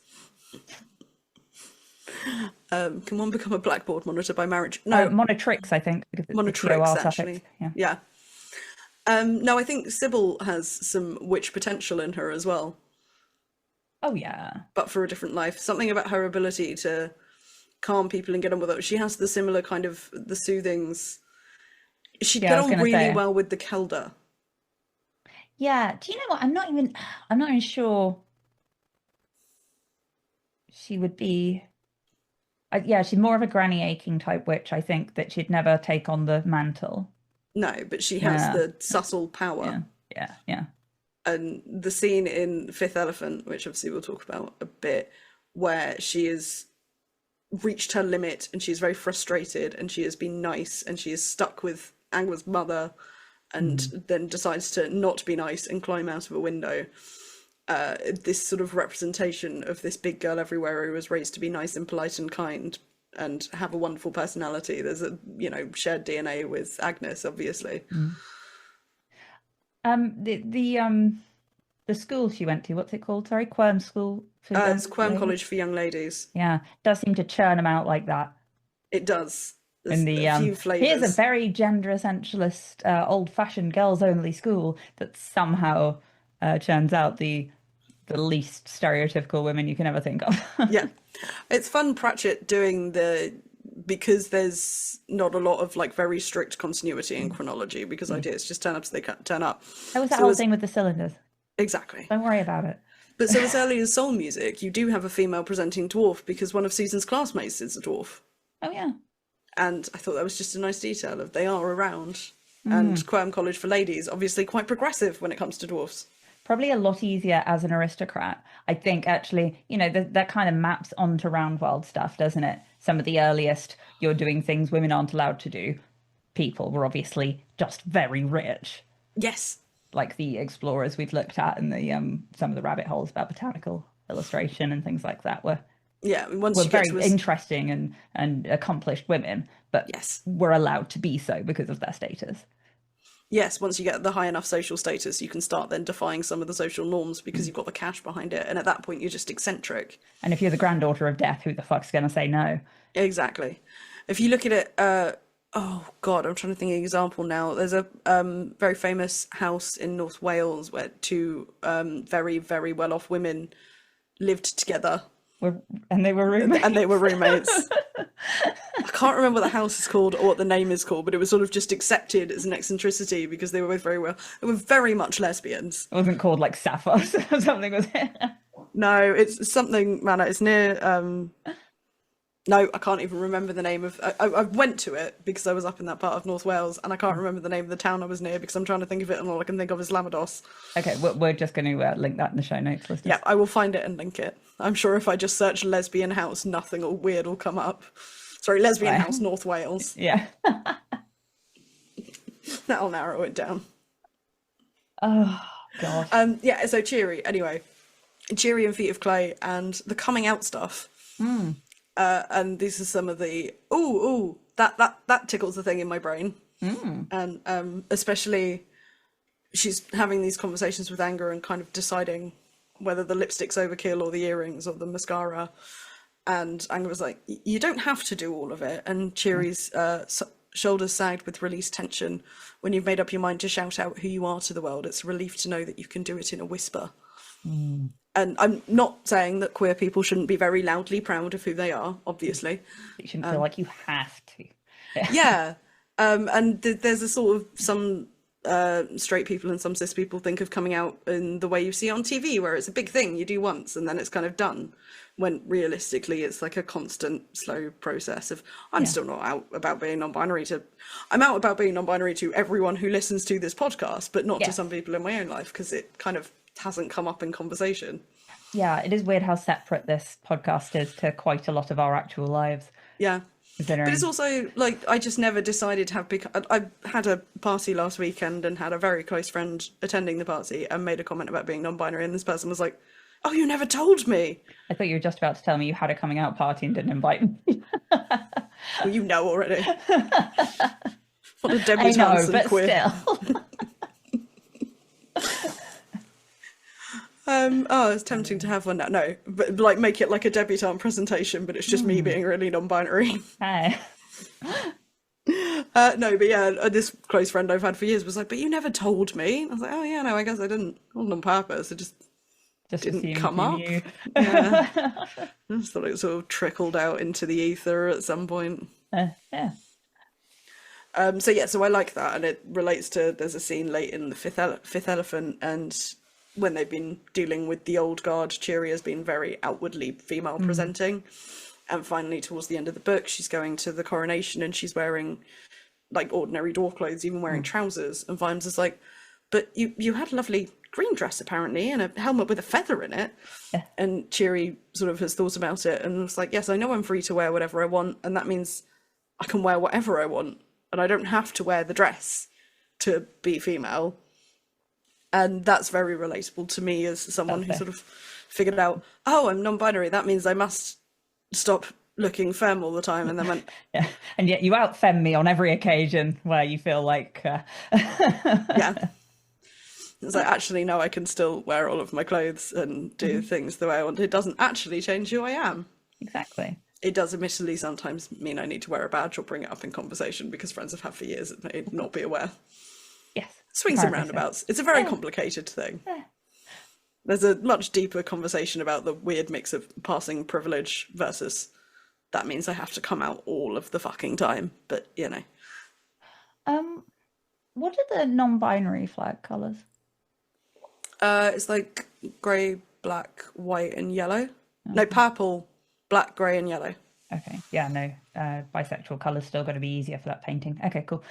Can one become a blackboard monitor by marriage? No, monitrix, I think. Because it's monitrix, COR actually. suffix. Yeah. No, I think Sybil has some witch potential in her as well. Oh, yeah. But for a different life. Something about her ability to calm people and get on with it. She has the similar kind of the soothings. She'd get on really well with the Kelder. Yeah. Do you know what? I'm not even sure she would be. Yeah, she's more of a Granny Aching type witch. I think that she'd never take on the mantle. No, but she has the subtle power. Yeah. And the scene in Fifth Elephant, which obviously we'll talk about a bit, where she has reached her limit and she's very frustrated and she has been nice and she is stuck with Angwar's mother and then decides to not be nice and climb out of a window. This sort of representation of this big girl everywhere who was raised to be nice and polite and kind and have a wonderful personality. There's a shared DNA with Agnes, obviously. The school she went to, what's it called? Sorry, Quirm School. It's Quirm College for Young Ladies. Yeah, does seem to churn them out like that. It does. There's in the a few flavours. Here's a very gender essentialist, old-fashioned girls-only school that somehow churns out the least stereotypical women you can ever think of. Yeah, it's fun Pratchett doing because there's not a lot of like very strict continuity and chronology because ideas just turn up so they turn up. That was the whole thing with the cylinders. Exactly. Don't worry about it. But so as early as Soul Music, you do have a female presenting dwarf because one of Susan's classmates is a dwarf. Oh yeah. And I thought that was just a nice detail of they are around. And Quirm College for Ladies, obviously quite progressive when it comes to dwarfs. Probably a lot easier as an aristocrat. I think actually, that kind of maps onto Roundworld stuff, doesn't it? Some of the earliest you're doing things women aren't allowed to do. People were obviously just very rich. Yes. Like the explorers we've looked at and the some of the rabbit holes about botanical illustration and things like that were very interesting and accomplished women, but were allowed to be so because of their status. Yes, once you get the high enough social status, you can start then defying some of the social norms because you've got the cash behind it. And at that point, you're just eccentric. And if you're the granddaughter of death, who the fuck's going to say no? Exactly. If you look at it, oh God, I'm trying to think of an example now. There's a very famous house in North Wales where two very, very well-off women lived together. And they were roommates. I can't remember what the house is called or what the name is called, but it was sort of just accepted as an eccentricity because they were both they were very much lesbians. It wasn't called like Sapphiros or something, was it? No, it's something, man, it's near, no, I can't even remember the name of, I went to it because I was up in that part of North Wales and I can't remember the name of the town I was near because I'm trying to think of it and all I can think of is Lamados. Okay, we're just going to link that in the show notes, listeners. Yeah, I will find it and link it. I'm sure if I just search lesbian house, nothing weird will come up. Sorry, lesbian house, North Wales. Yeah. That'll narrow it down. Oh, God. Yeah, so Cheery, anyway. Cheery and Feet of Clay and the coming out stuff. And these are some of the, that tickles the thing in my brain. And especially she's having these conversations with Anger and kind of deciding whether the lipstick's overkill or the earrings or the mascara. And Anger was like, you don't have to do all of it. And Cheery's shoulders sagged with released tension. When you've made up your mind to shout out who you are to the world, it's a relief to know that you can do it in a whisper. And I'm not saying that queer people shouldn't be very loudly proud of who they are, obviously. You shouldn't feel like you have to. Yeah. And there's a sort of some straight people and some cis people think of coming out in the way you see on TV, where it's a big thing you do once and then it's kind of done. When realistically it's like a constant slow process of I'm still not out about being non-binary I'm out about being non-binary to everyone who listens to this podcast, but not to some people in my own life because it kind of hasn't come up in conversation. Yeah, it is weird how separate this podcast is to quite a lot of our actual lives. Yeah. But it's also like I just never decided to have I had a party last weekend and had a very close friend attending the party and made a comment about being non-binary, and this person was like, "Oh, you never told me." I thought you were just about to tell me you had a coming out party and didn't invite me. Well, you know already. What a I debutante know, and but queer. still. Oh, it's tempting to have one now. No, but like make it like a debutante presentation, but it's just me being really non-binary. Hey. No, but yeah, this close friend I've had for years was like, "But you never told me." I was like, "Oh yeah, no, I guess I didn't. It wasn't on purpose. It just didn't assumed come you up." knew. Yeah. I just thought it sort of trickled out into the ether at some point. Yeah. So I like that, and it relates to, there's a scene late in the fifth elephant, and when they've been dealing with the old guard, Cheery has been very outwardly female presenting, and finally towards the end of the book she's going to the coronation and she's wearing like ordinary dwarf clothes, even wearing trousers, and Vimes is like, "But you had a lovely green dress apparently and a helmet with a feather in it." And Cheery sort of has thought about it and was like, "Yes, I know I'm free to wear whatever I want, and that means I can wear whatever I want, and I don't have to wear the dress to be female." And that's very relatable to me as someone who sort of figured out, "Oh, I'm non-binary, that means I must stop looking femme all the time." And then went, Yeah. And yet you out-femme me on every occasion where you feel like... yeah. It's like, actually, no, I can still wear all of my clothes and do things the way I want. It doesn't actually change who I am. Exactly. It does admittedly sometimes mean I need to wear a badge or bring it up in conversation, because friends have had for years and may not be aware. Yes. Swings and Apparently so. roundabouts. It's a very complicated thing. There's a much deeper conversation about the weird mix of passing privilege versus that means I have to come out all of the fucking time. But, you know. What are the non-binary flag colours? It's like grey, black, white and yellow. No, purple, black, grey and yellow. Okay. Yeah, no. Bisexual colours still got to be easier for that painting. Okay, cool.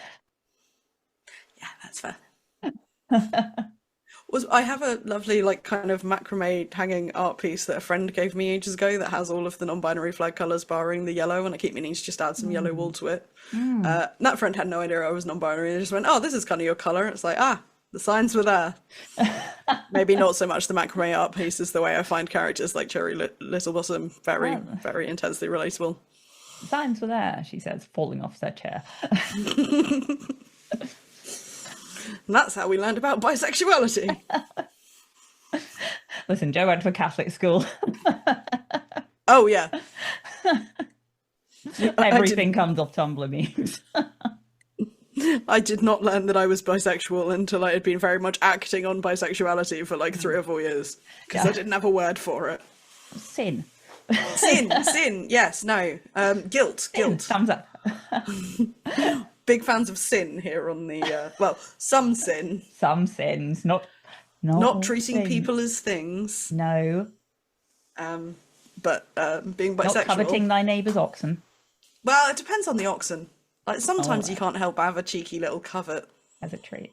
Yeah, that's fair. I have a lovely like kind of macrame hanging art piece that a friend gave me ages ago that has all of the non-binary flag colours barring the yellow, and I keep meaning to just add some yellow wool to it. That friend had no idea I was non-binary and just went, "Oh, this is kind of your colour." It's like, the signs were there. Maybe not so much the macrame art piece as the way I find characters like Cherry Littlebottom very, very intensely relatable. Signs were there, she says, falling off her chair. And that's how we learned about bisexuality. Listen, Joe went to a Catholic school. Oh, yeah. Everything comes off Tumblr memes. I did not learn that I was bisexual until I had been very much acting on bisexuality for like 3 or 4 years, because I didn't have a word for it. Sin. Sin, yes, no. Guilt. Thumbs up. Big fans of sin here on the, some sin. Some sins, not treating things. people as things. No. But being bisexual. Not coveting thy neighbour's oxen. Well, it depends on the oxen. Like, sometimes you can't help but have a cheeky little covet. As a treat.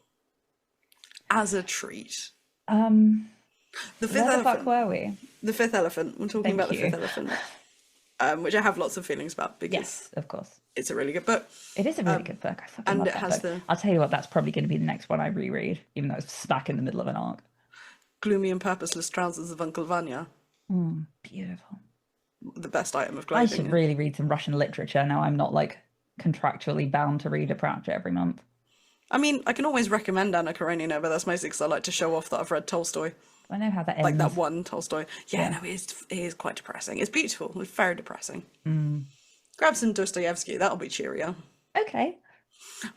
The fifth Where the elephant. fuck were we? The fifth elephant. We're talking Thank about you. the fifth elephant. Which I have lots of feelings about, because Yes, of course. it's a really good book. It is a really good book. I fucking and love it that has book. I'll tell you what, that's probably going to be the next one I reread, even though it's smack in the middle of an arc. Gloomy and Purposeless Trousers of Uncle Vanya. Beautiful. The best item of I clothing. should really read some Russian literature now. I'm not like contractually bound to read a Pratchett every month. I mean, I can always recommend Anna Karenina, but that's mostly because I like to show off that I've read Tolstoy. I know how that ends. Like that one Tolstoy. Yeah, no, it is quite depressing. It's beautiful. It's very depressing. Grab some Dostoevsky. That'll be cheerier. Okay.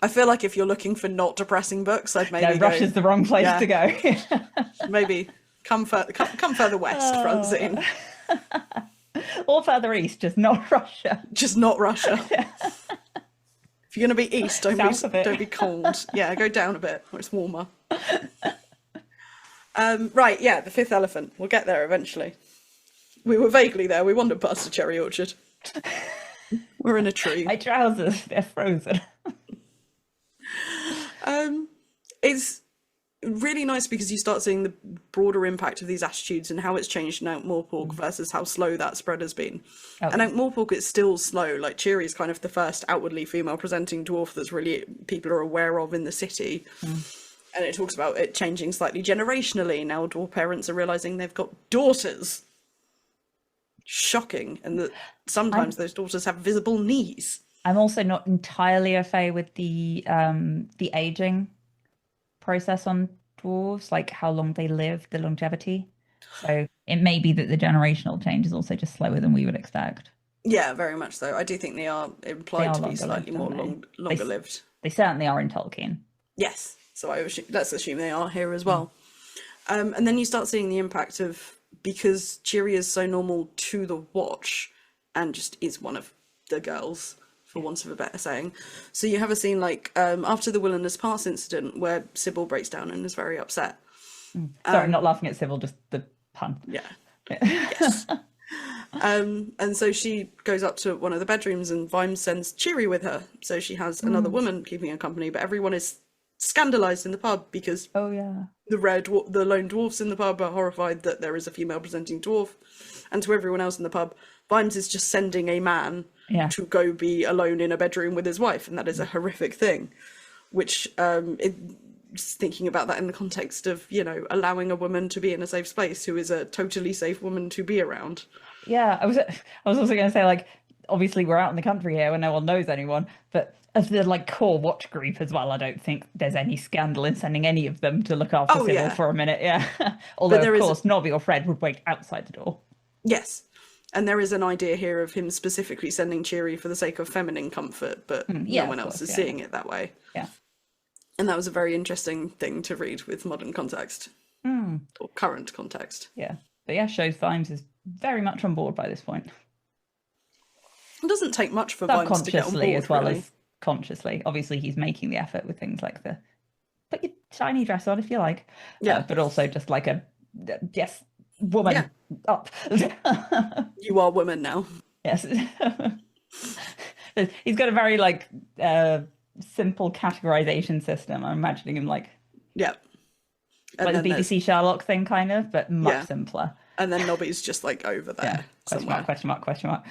I feel like if you're looking for not depressing books, I'd maybe No, Russia's the wrong place to go. maybe come further west, Francine. Or further east, just not Russia. Just not Russia. If you're going to be east, don't be cold. Yeah, go down a bit where it's warmer. Right, yeah, the fifth elephant. We'll get there eventually. We were vaguely there. We wandered past a cherry orchard. We're in a tree. My trousers, they're frozen. really nice because you start seeing the broader impact of these attitudes and how it's changed in Ankh-Morpork versus how slow that spread has been. And Ankh-Morpork is still slow. Like, Cheery is kind of the first outwardly female-presenting dwarf that's really people are aware of in the city. And it talks about it changing slightly generationally. Now dwarf parents are realising they've got daughters. Shocking. And that sometimes those daughters have visible knees. I'm also not entirely au fait with the aging process on dwarves, like how long they live, the longevity. So it may be that the generational change is also just slower than we would expect. Yeah, very much so. I do think they are implied to be slightly more longer lived. They certainly are in Tolkien. Yes, so let's assume they are here as well. And then you start seeing the impact of, because Cheery is so normal to the watch and just is one of the girls, for want of a better saying. So you have a scene like after the Wilderness Pass incident where Sybil breaks down and is very upset. Sorry, not laughing at Sybil, just the pun. Yeah. Yes. And so she goes up to one of the bedrooms and Vimes sends Cheery with her. So she has another woman keeping her company, but everyone is scandalised in the pub because the lone dwarfs in the pub are horrified that there is a female presenting dwarf. And to everyone else in the pub, Vimes is just sending a man to go be alone in a bedroom with his wife, and that is a horrific thing. Which, just thinking about that in the context of, you know, allowing a woman to be in a safe space who is a totally safe woman to be around. Yeah, I was also going to say, like, obviously we're out in the country here and no one knows anyone, but as the like core watch group as well, I don't think there's any scandal in sending any of them to look after Sybil for a minute. Yeah, although of course Nobby or Fred would wait outside the door. Yes. And there is an idea here of him specifically sending Cheery for the sake of feminine comfort, but no one else is seeing it that way. Yeah. And that was a very interesting thing to read with modern context. Or current context. Yeah. But yeah, shows Vimes is very much on board by this point. It doesn't take much for Vimes to get on board, as well as consciously. Obviously, he's making the effort with things like the put your shiny dress on if you like. Yeah. But also just like a, yes, woman up. You are woman now. Yes. He's got a very like simple categorization system. I'm imagining him like like the BBC Sherlock thing kind of, but much simpler. And then Nobby's just like over there. Question mark.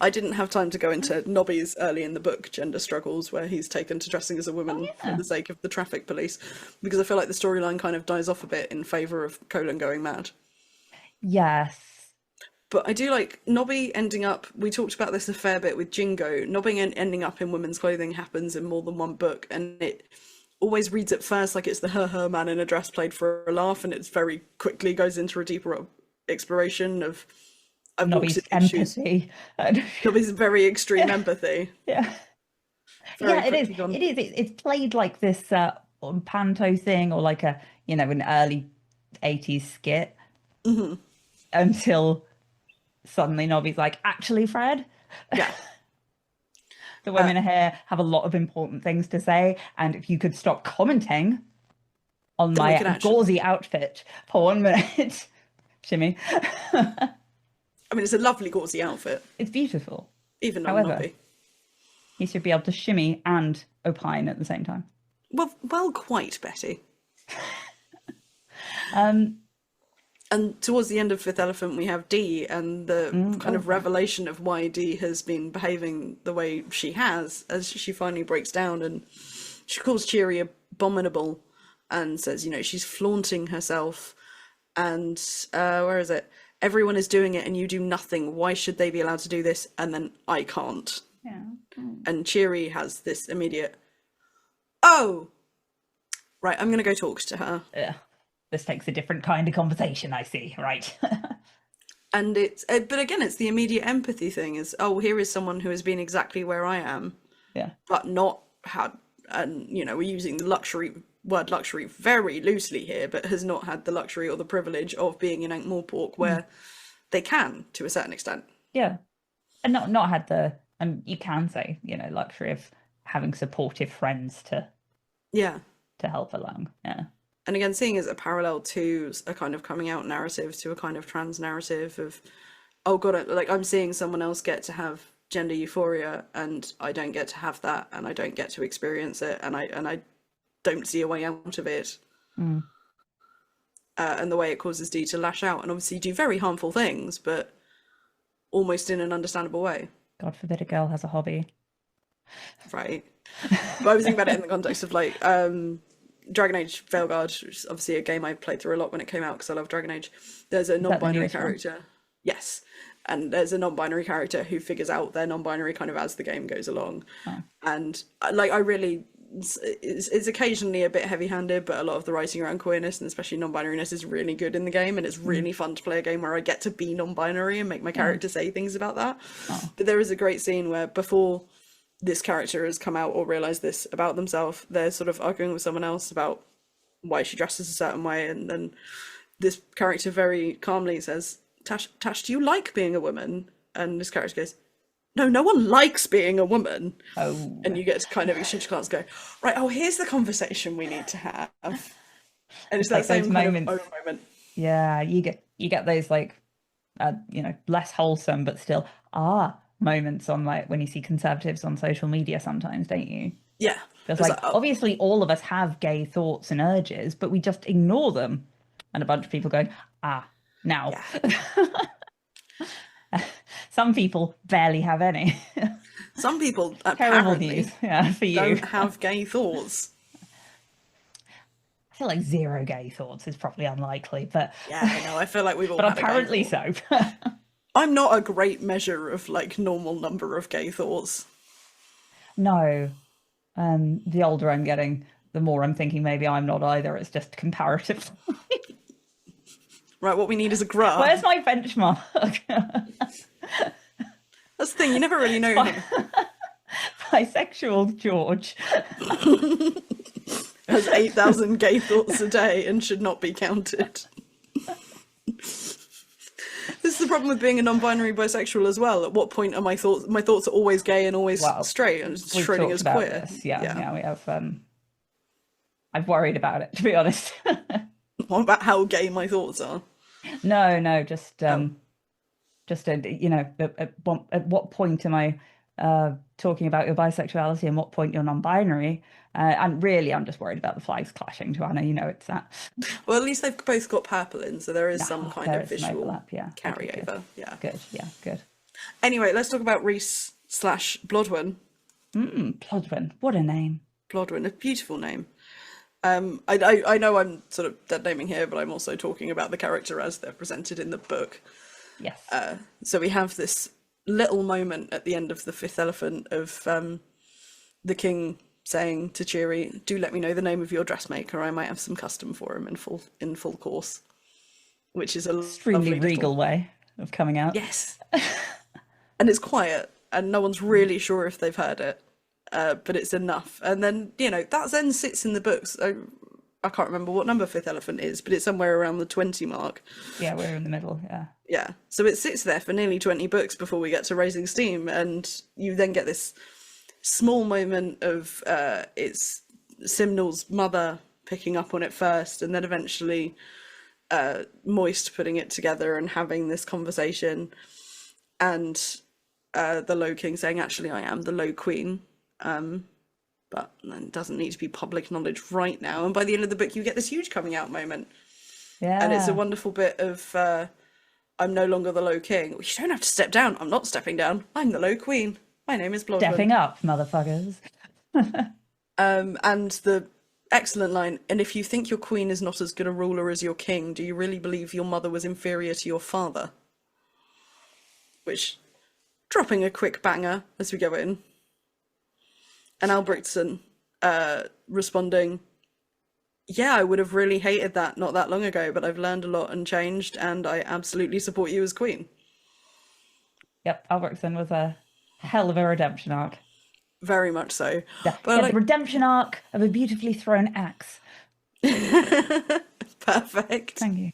I didn't have time to go into Nobby's early in the book gender struggles where he's taken to dressing as a woman for the sake of the traffic police, because I feel like the storyline kind of dies off a bit in favour of Colin going mad. Yes. But I do like Nobby ending up, we talked about this a fair bit with Jingo, Nobby ending up in women's clothing happens in more than one book, and it always reads at first like it's the her man in a dress played for a laugh, and it's very quickly goes into a deeper exploration of Nobby's empathy. Nobby's very extreme empathy. Yeah. It is. It's played like this panto thing, or like a, you know, an early 80s skit, until suddenly Nobby's like, actually, Fred? Yeah. The women here have a lot of important things to say, and if you could stop commenting on my gauzy outfit for 1 minute. Shimmy. I mean, it's a lovely gauzy outfit. It's beautiful. Even However, Nobby. He should be able to shimmy and opine at the same time. Well, quite, Betty. And towards the end of Fifth Elephant, we have Dee and the kind of revelation of why Dee has been behaving the way she has, as she finally breaks down and she calls Cheery abominable and says, you know, she's flaunting herself. And where is it? Everyone is doing it and you do nothing. Why should they be allowed to do this? And then I can't. Yeah. And Cheery has this immediate, oh, right, I'm going to go talk to her. Yeah. This takes a different kind of conversation, I see, right? And it's, but again, it's the immediate empathy thing is, oh, here is someone who has been exactly where I am. Yeah. But not had, and, you know, we're using the word luxury very loosely here, but has not had the luxury or the privilege of being in Ankh-Morpork where they can, to a certain extent. Yeah. And not had the, and you can say, you know, luxury of having supportive friends to help along. Yeah. And again, seeing as a parallel to a kind of coming out narrative, to a kind of trans narrative of, oh God, like I'm seeing someone else get to have gender euphoria and I don't get to have that and I don't get to experience it and I don't see a way out of it. And the way it causes Dee to lash out and obviously do very harmful things, but almost in an understandable way. God forbid a girl has a hobby. Right. But I was thinking about it in the context of like Dragon Age Veilguard, which is obviously a game I played through a lot when it came out because I love Dragon Age. There's a non-binary character. Yes. And there's a non-binary character who figures out their non-binary kind of as the game goes along. And like I really, it's occasionally a bit heavy-handed, but a lot of the writing around queerness and especially non-binariness is really good in the game, and it's really fun to play a game where I get to be non-binary and make my character say things about that. But there is a great scene where before this character has come out or realised this about themselves, they're sort of arguing with someone else about why she dresses a certain way, and then this character very calmly says, Tash, do you like being a woman? And this character goes, no one likes being a woman. Oh. And you get to kind of exchange glance, go, right, here's the conversation we need to have. And it's that like same kind of moment. Yeah, you get those like, less wholesome but still moments on like when you see conservatives on social media sometimes, don't you? Yeah. It's like, obviously all of us have gay thoughts and urges, but we just ignore them. And a bunch of people going, now. Yeah. Some people barely have any. Some people terrible news. Yeah, for you. Don't have gay thoughts. I feel like zero gay thoughts is probably unlikely, but yeah, I know. I feel like we've all. But apparently so. I'm not a great measure of like normal number of gay thoughts. No, the older I'm getting, the more I'm thinking maybe I'm not either. It's just comparative. Right, what we need is a graph. Where's my benchmark? That's the thing, you never really know. Bisexual George has 8,000 gay thoughts a day and should not be counted. This is the problem with being a non-binary bisexual as well. At what point are my thoughts? My thoughts are always gay and always straight, and Schrodinger's queer. Yeah, we have. I've worried about it, to be honest. What about how gay my thoughts are? No, just at what point am I talking about your bisexuality and what point you're non-binary? And really, I'm just worried about the flags clashing, Joanna. It's that. Well, at least they've both got purple in, so there is some kind of visual overlap, carryover. Okay, good. Anyway, let's talk about Rhys / Blodwen. Blodwen, what a name. Blodwen, a beautiful name. I know I'm sort of dead naming here, but I'm also talking about the character as they're presented in the book. Yes. So we have this little moment at the end of the Fifth Elephant of the king saying to Cheery, "Do let me know the name of your dressmaker. I might have some custom for him in full course," which is a extremely regal way of coming out. Yes. And it's quiet, and no one's really sure if they've heard it. But it's enough. And then, that then sits in the books. I can't remember what number Fifth Elephant is, but it's somewhere around the 20 mark. Yeah, we're in the middle, yeah. Yeah. So it sits there for nearly 20 books before we get to Raising Steam, and you then get this small moment of it's Simnel's mother picking up on it first, and then eventually Moist putting it together and having this conversation, and the Low King saying, actually, I am the Low Queen. But it doesn't need to be public knowledge right now. And by the end of the book, you get this huge coming out moment. Yeah. And it's a wonderful bit of, I'm no longer the Low King. You don't have to step down. I'm not stepping down. I'm the Low Queen. My name is Blodwen. Stepping up, motherfuckers. And the excellent line, and if you think your queen is not as good a ruler as your king, do you really believe your mother was inferior to your father? Which, dropping a quick banger as we go in. And Albrechtsen responding, yeah, I would have really hated that not that long ago, but I've learned a lot and changed, and I absolutely support you as queen. Yep, Albrechtsen was a hell of a redemption arc. Very much so. Yeah, the redemption arc of a beautifully thrown axe. Perfect. Thank you.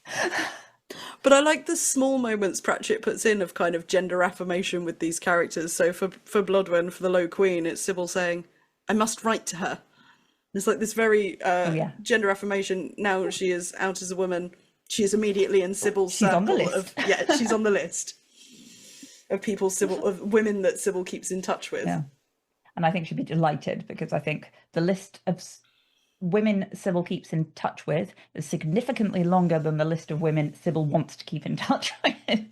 But I like the small moments Pratchett puts in of kind of gender affirmation with these characters. So for Blodwen, for the Low Queen, it's Sybil saying, I must write to her. It's like this very gender affirmation. Now she is out as a woman. She is immediately in Sybil's circle on the list. She's on the list of women that Sybil keeps in touch with. Yeah. And I think she'd be delighted, because I think the list of women Sybil keeps in touch with is significantly longer than the list of women Sybil wants to keep in touch with.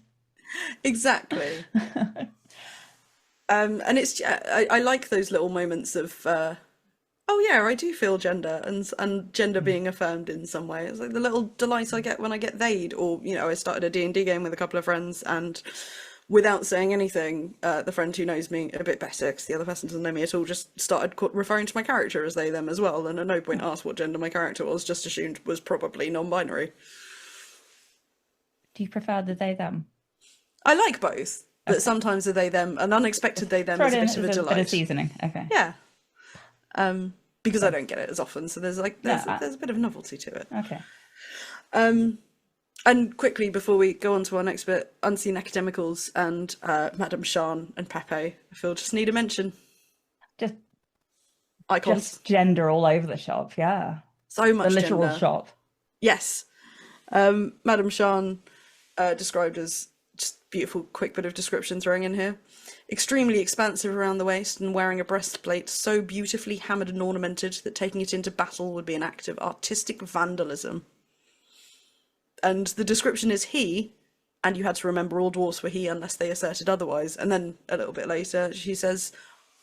Exactly. And it's I like those little moments of oh yeah, I do feel gender and gender being affirmed in some way. It's like the little delight I get when I get they'd, or I started a D&D game with a couple of friends, and without saying anything, the friend who knows me a bit better, because the other person doesn't know me at all, just started referring to my character as they, them as well, and at no point asked what gender my character was, just assumed was probably non-binary. Do you prefer the they, them? I like both, but sometimes the they, them, an unexpected they, them is a bit of a delight. Bit of seasoning, okay. Yeah. Because I don't get it as often, so there's a bit of novelty to it. Okay. And quickly, before we go on to our next bit, Unseen Academicals and Madame Shan and Pepe, I feel just need a mention. Just icons. Just gender all over the shop, yeah. So much the literal gender. Shop. Yes. Madame Shan, described as just beautiful, quick bit of description throwing in here. Extremely expansive around the waist and wearing a breastplate so beautifully hammered and ornamented that taking it into battle would be an act of artistic vandalism. And the description is he, and you had to remember all dwarfs were he unless they asserted otherwise. And then a little bit later she says,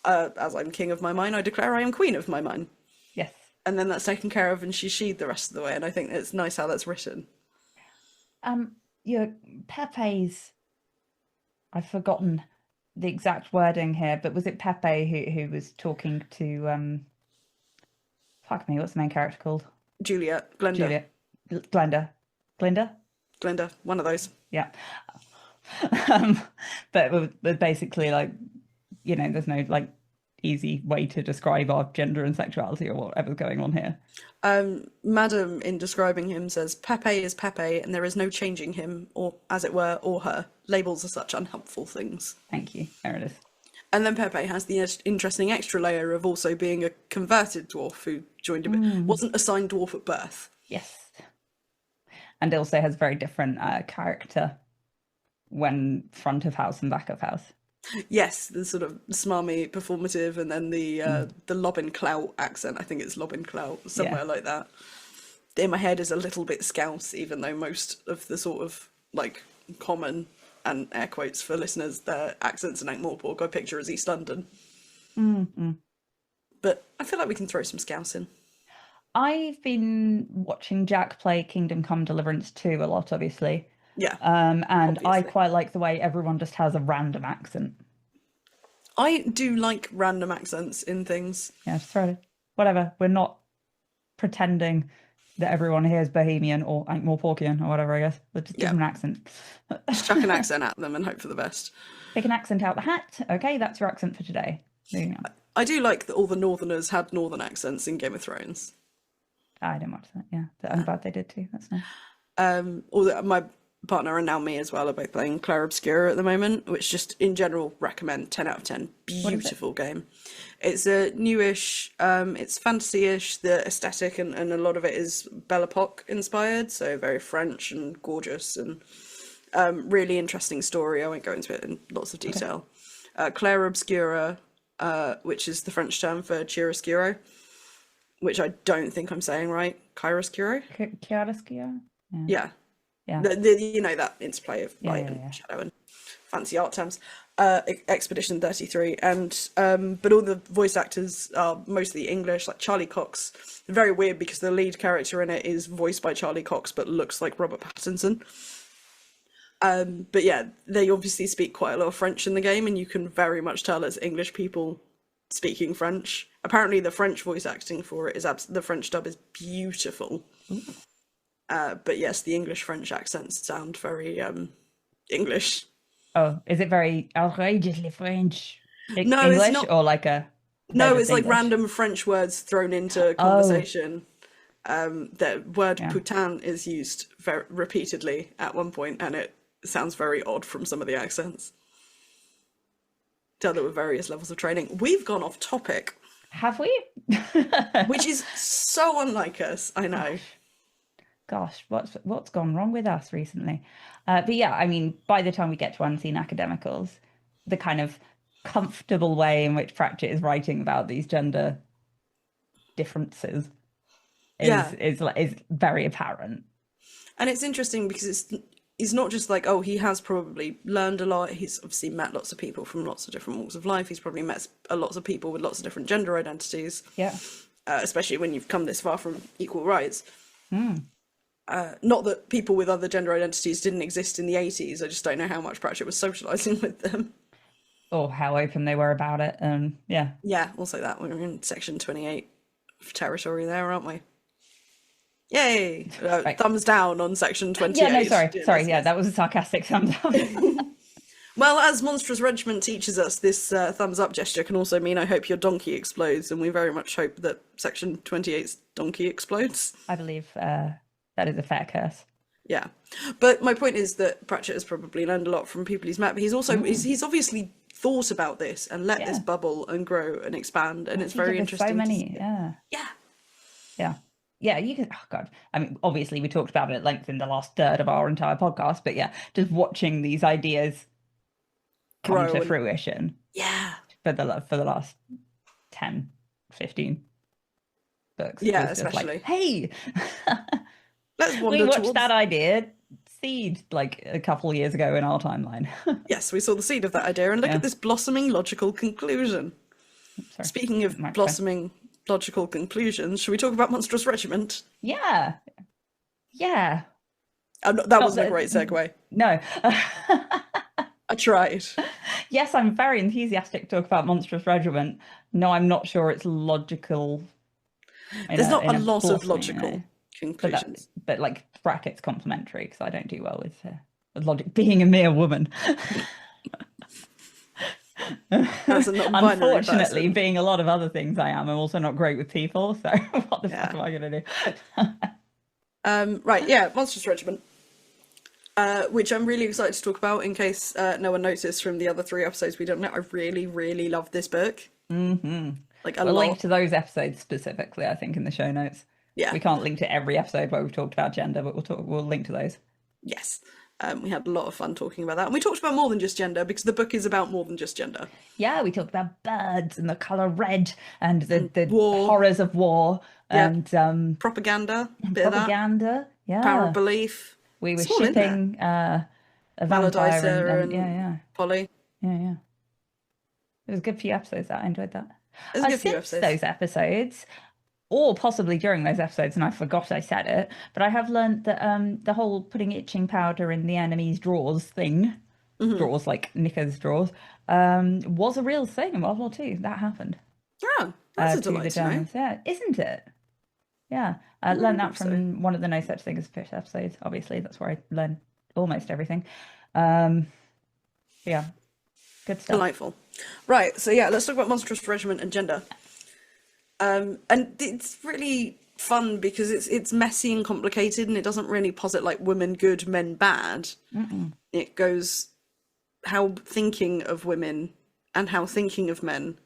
as I'm king of my mine, I declare I am queen of my mine. Yes. And then that's taken care of and she's she'd the rest of the way, and I think it's nice how that's written. Pepe's, I've forgotten the exact wording here, but was it Pepe who was talking to fuck me, what's the main character called? Glenda, one of those. Yeah. But basically, like, there's no like easy way to describe our gender and sexuality or whatever's going on here. Madam, in describing him, says Pepe is Pepe and there is no changing him, or as it were, or her. Labels are such unhelpful things. Thank you. There it is. And then Pepe has the interesting extra layer of also being a converted dwarf who joined a bit, wasn't assigned dwarf at birth. Yes. And also has very different character when front of house and back of house. Yes, the sort of smarmy performative, and then the Lobin Clout accent. I think it's Lobin Clout, somewhere like that. In my head is a little bit Scouse, even though most of the sort of like common and air quotes for listeners, their accents in Ankh-Morpork I picture as East London. But I feel like we can throw some Scouse in. I've been watching Jack play Kingdom Come Deliverance 2 a lot, obviously. Yeah. And obviously. I quite like the way everyone just has a random accent. I do like random accents in things. Yeah, just throw it. Whatever. We're not pretending that everyone here is Bohemian or Ankh-Morporkian or whatever, I guess. But just give them an accent. Just chuck an accent at them and hope for the best. Pick an accent out the hat. Okay, that's your accent for today. Moving on. I do like that all the Northerners had Northern accents in Game of Thrones. I didn't watch that, yeah. But I'm glad they did too. That's nice. Although my partner and now me as well are both playing Claire Obscura at the moment, which just in general recommend. 10 out of 10. Beautiful game. It's a newish, it's fantasy-ish. The aesthetic and a lot of it is Belle Epoque inspired, so very French and gorgeous and really interesting story. I won't go into it in lots of detail. Claire Obscura, which is the French term for chiaroscuro, which I don't think I'm saying right. Chiaroscuro? Chiaroscuro? Yeah. Yeah. That interplay of light and shadow and fancy art terms. Expedition 33, and but all the voice actors are mostly English, like Charlie Cox. Very weird because the lead character in it is voiced by Charlie Cox but looks like Robert Pattinson. But yeah, they obviously speak quite a lot of French in the game, and you can very much tell it's English people speaking French. Apparently the French voice acting for it is the French dub is beautiful. But yes, the English-French accents sound very English. Oh, is it very outrageously French? No, English, it's not. Or like a... No, it's like English? Random French words thrown into conversation. The word putain is used repeatedly at one point, and it sounds very odd from some of the accents. Tell there were various levels of training. We've gone off topic. Have we? Which is so unlike us, I know. Gosh, what's gone wrong with us recently? But yeah, I mean, by the time we get to Unseen Academicals, the kind of comfortable way in which Pratchett is writing about these gender differences Yeah. is very apparent. And it's interesting because it's not just like, oh, he has probably learned a lot. He's obviously met lots of people from lots of different walks of life. He's probably met lots of people with lots of different gender identities. Yeah. Especially when you've come this far from equal rights. Not that people with other gender identities didn't exist in the 80s. I just don't know how much Pratchett was socialising with them. Or how open they were about it. Yeah. Yeah, also that. We're in section 28 territory there, aren't we? Yay! Right. Thumbs down on section 28. Yeah, no, sorry. Yeah, that was a sarcastic thumbs up. Well, as Monstrous Regiment teaches us, this thumbs up gesture can also mean I hope your donkey explodes, and we very much hope that section 28's donkey explodes. I believe that is a fair curse. Yeah. But my point is that Pratchett has probably learned a lot from people he's met, but he's also, he's obviously thought about this and let this bubble and grow and expand, and it's very interesting. So many, Yeah, you can, oh God. I mean, obviously we talked about it at length in the last third of our entire podcast, but yeah, just watching these ideas come to fruition. Yeah. For the last 10, 15 books. Yeah, just especially. like, hey, let's wander we watched towards that idea seed like a couple of years ago in our timeline. Yes, we saw the seed of that idea, and look at this blossoming logical conclusion. Sorry. Speaking of blossoming logical conclusions, should we talk about Monstrous Regiment? Yeah. That wasn't a great segue. No. I tried. Yes, I'm very enthusiastic to talk about Monstrous Regiment. No, I'm not sure it's logical. There's not a lot of logical conclusions. But like brackets complimentary, because I don't do well with logic, being a mere woman. Unfortunately, person. being a lot of other things I am, I'm also not great with people, so what the fuck am I going to do? Right, yeah, Monstrous Regiment. Which I'm really excited to talk about, in case no one noticed from the other 3 episodes we don't know. I really, really love this book. Mm-hmm. Like a we'll lot. link to those episodes specifically, I think, in the show notes. Yeah. We can't link to every episode where we've talked about gender, but we'll link to those. Yes. We had a lot of fun talking about that. And we talked about more than just gender, because the book is about more than just gender. Yeah, we talked about birds and the colour red and the horrors of war and propaganda. Propaganda, yeah. Power of belief. We were shipping a vampire and Polly. Yeah. It was a good few episodes that I enjoyed that. It was a good few episodes. Those episodes, or possibly during those episodes, and I forgot I said it, but I have learned that the whole putting itching powder in the enemy's drawers thing, drawers like knickers drawers, was a real thing in World War II. That happened. Yeah, that's a delight to know. Yeah, isn't it? Yeah, I learned that from one of the No Such Thing as Fish episodes. Obviously, that's where I learned almost everything. Yeah, good stuff. Delightful. Right, so yeah, let's talk about Monstrous Regiment and gender. And it's really fun because it's messy and complicated, and it doesn't really posit like women good, men bad. It goes how thinking of women and how thinking of men,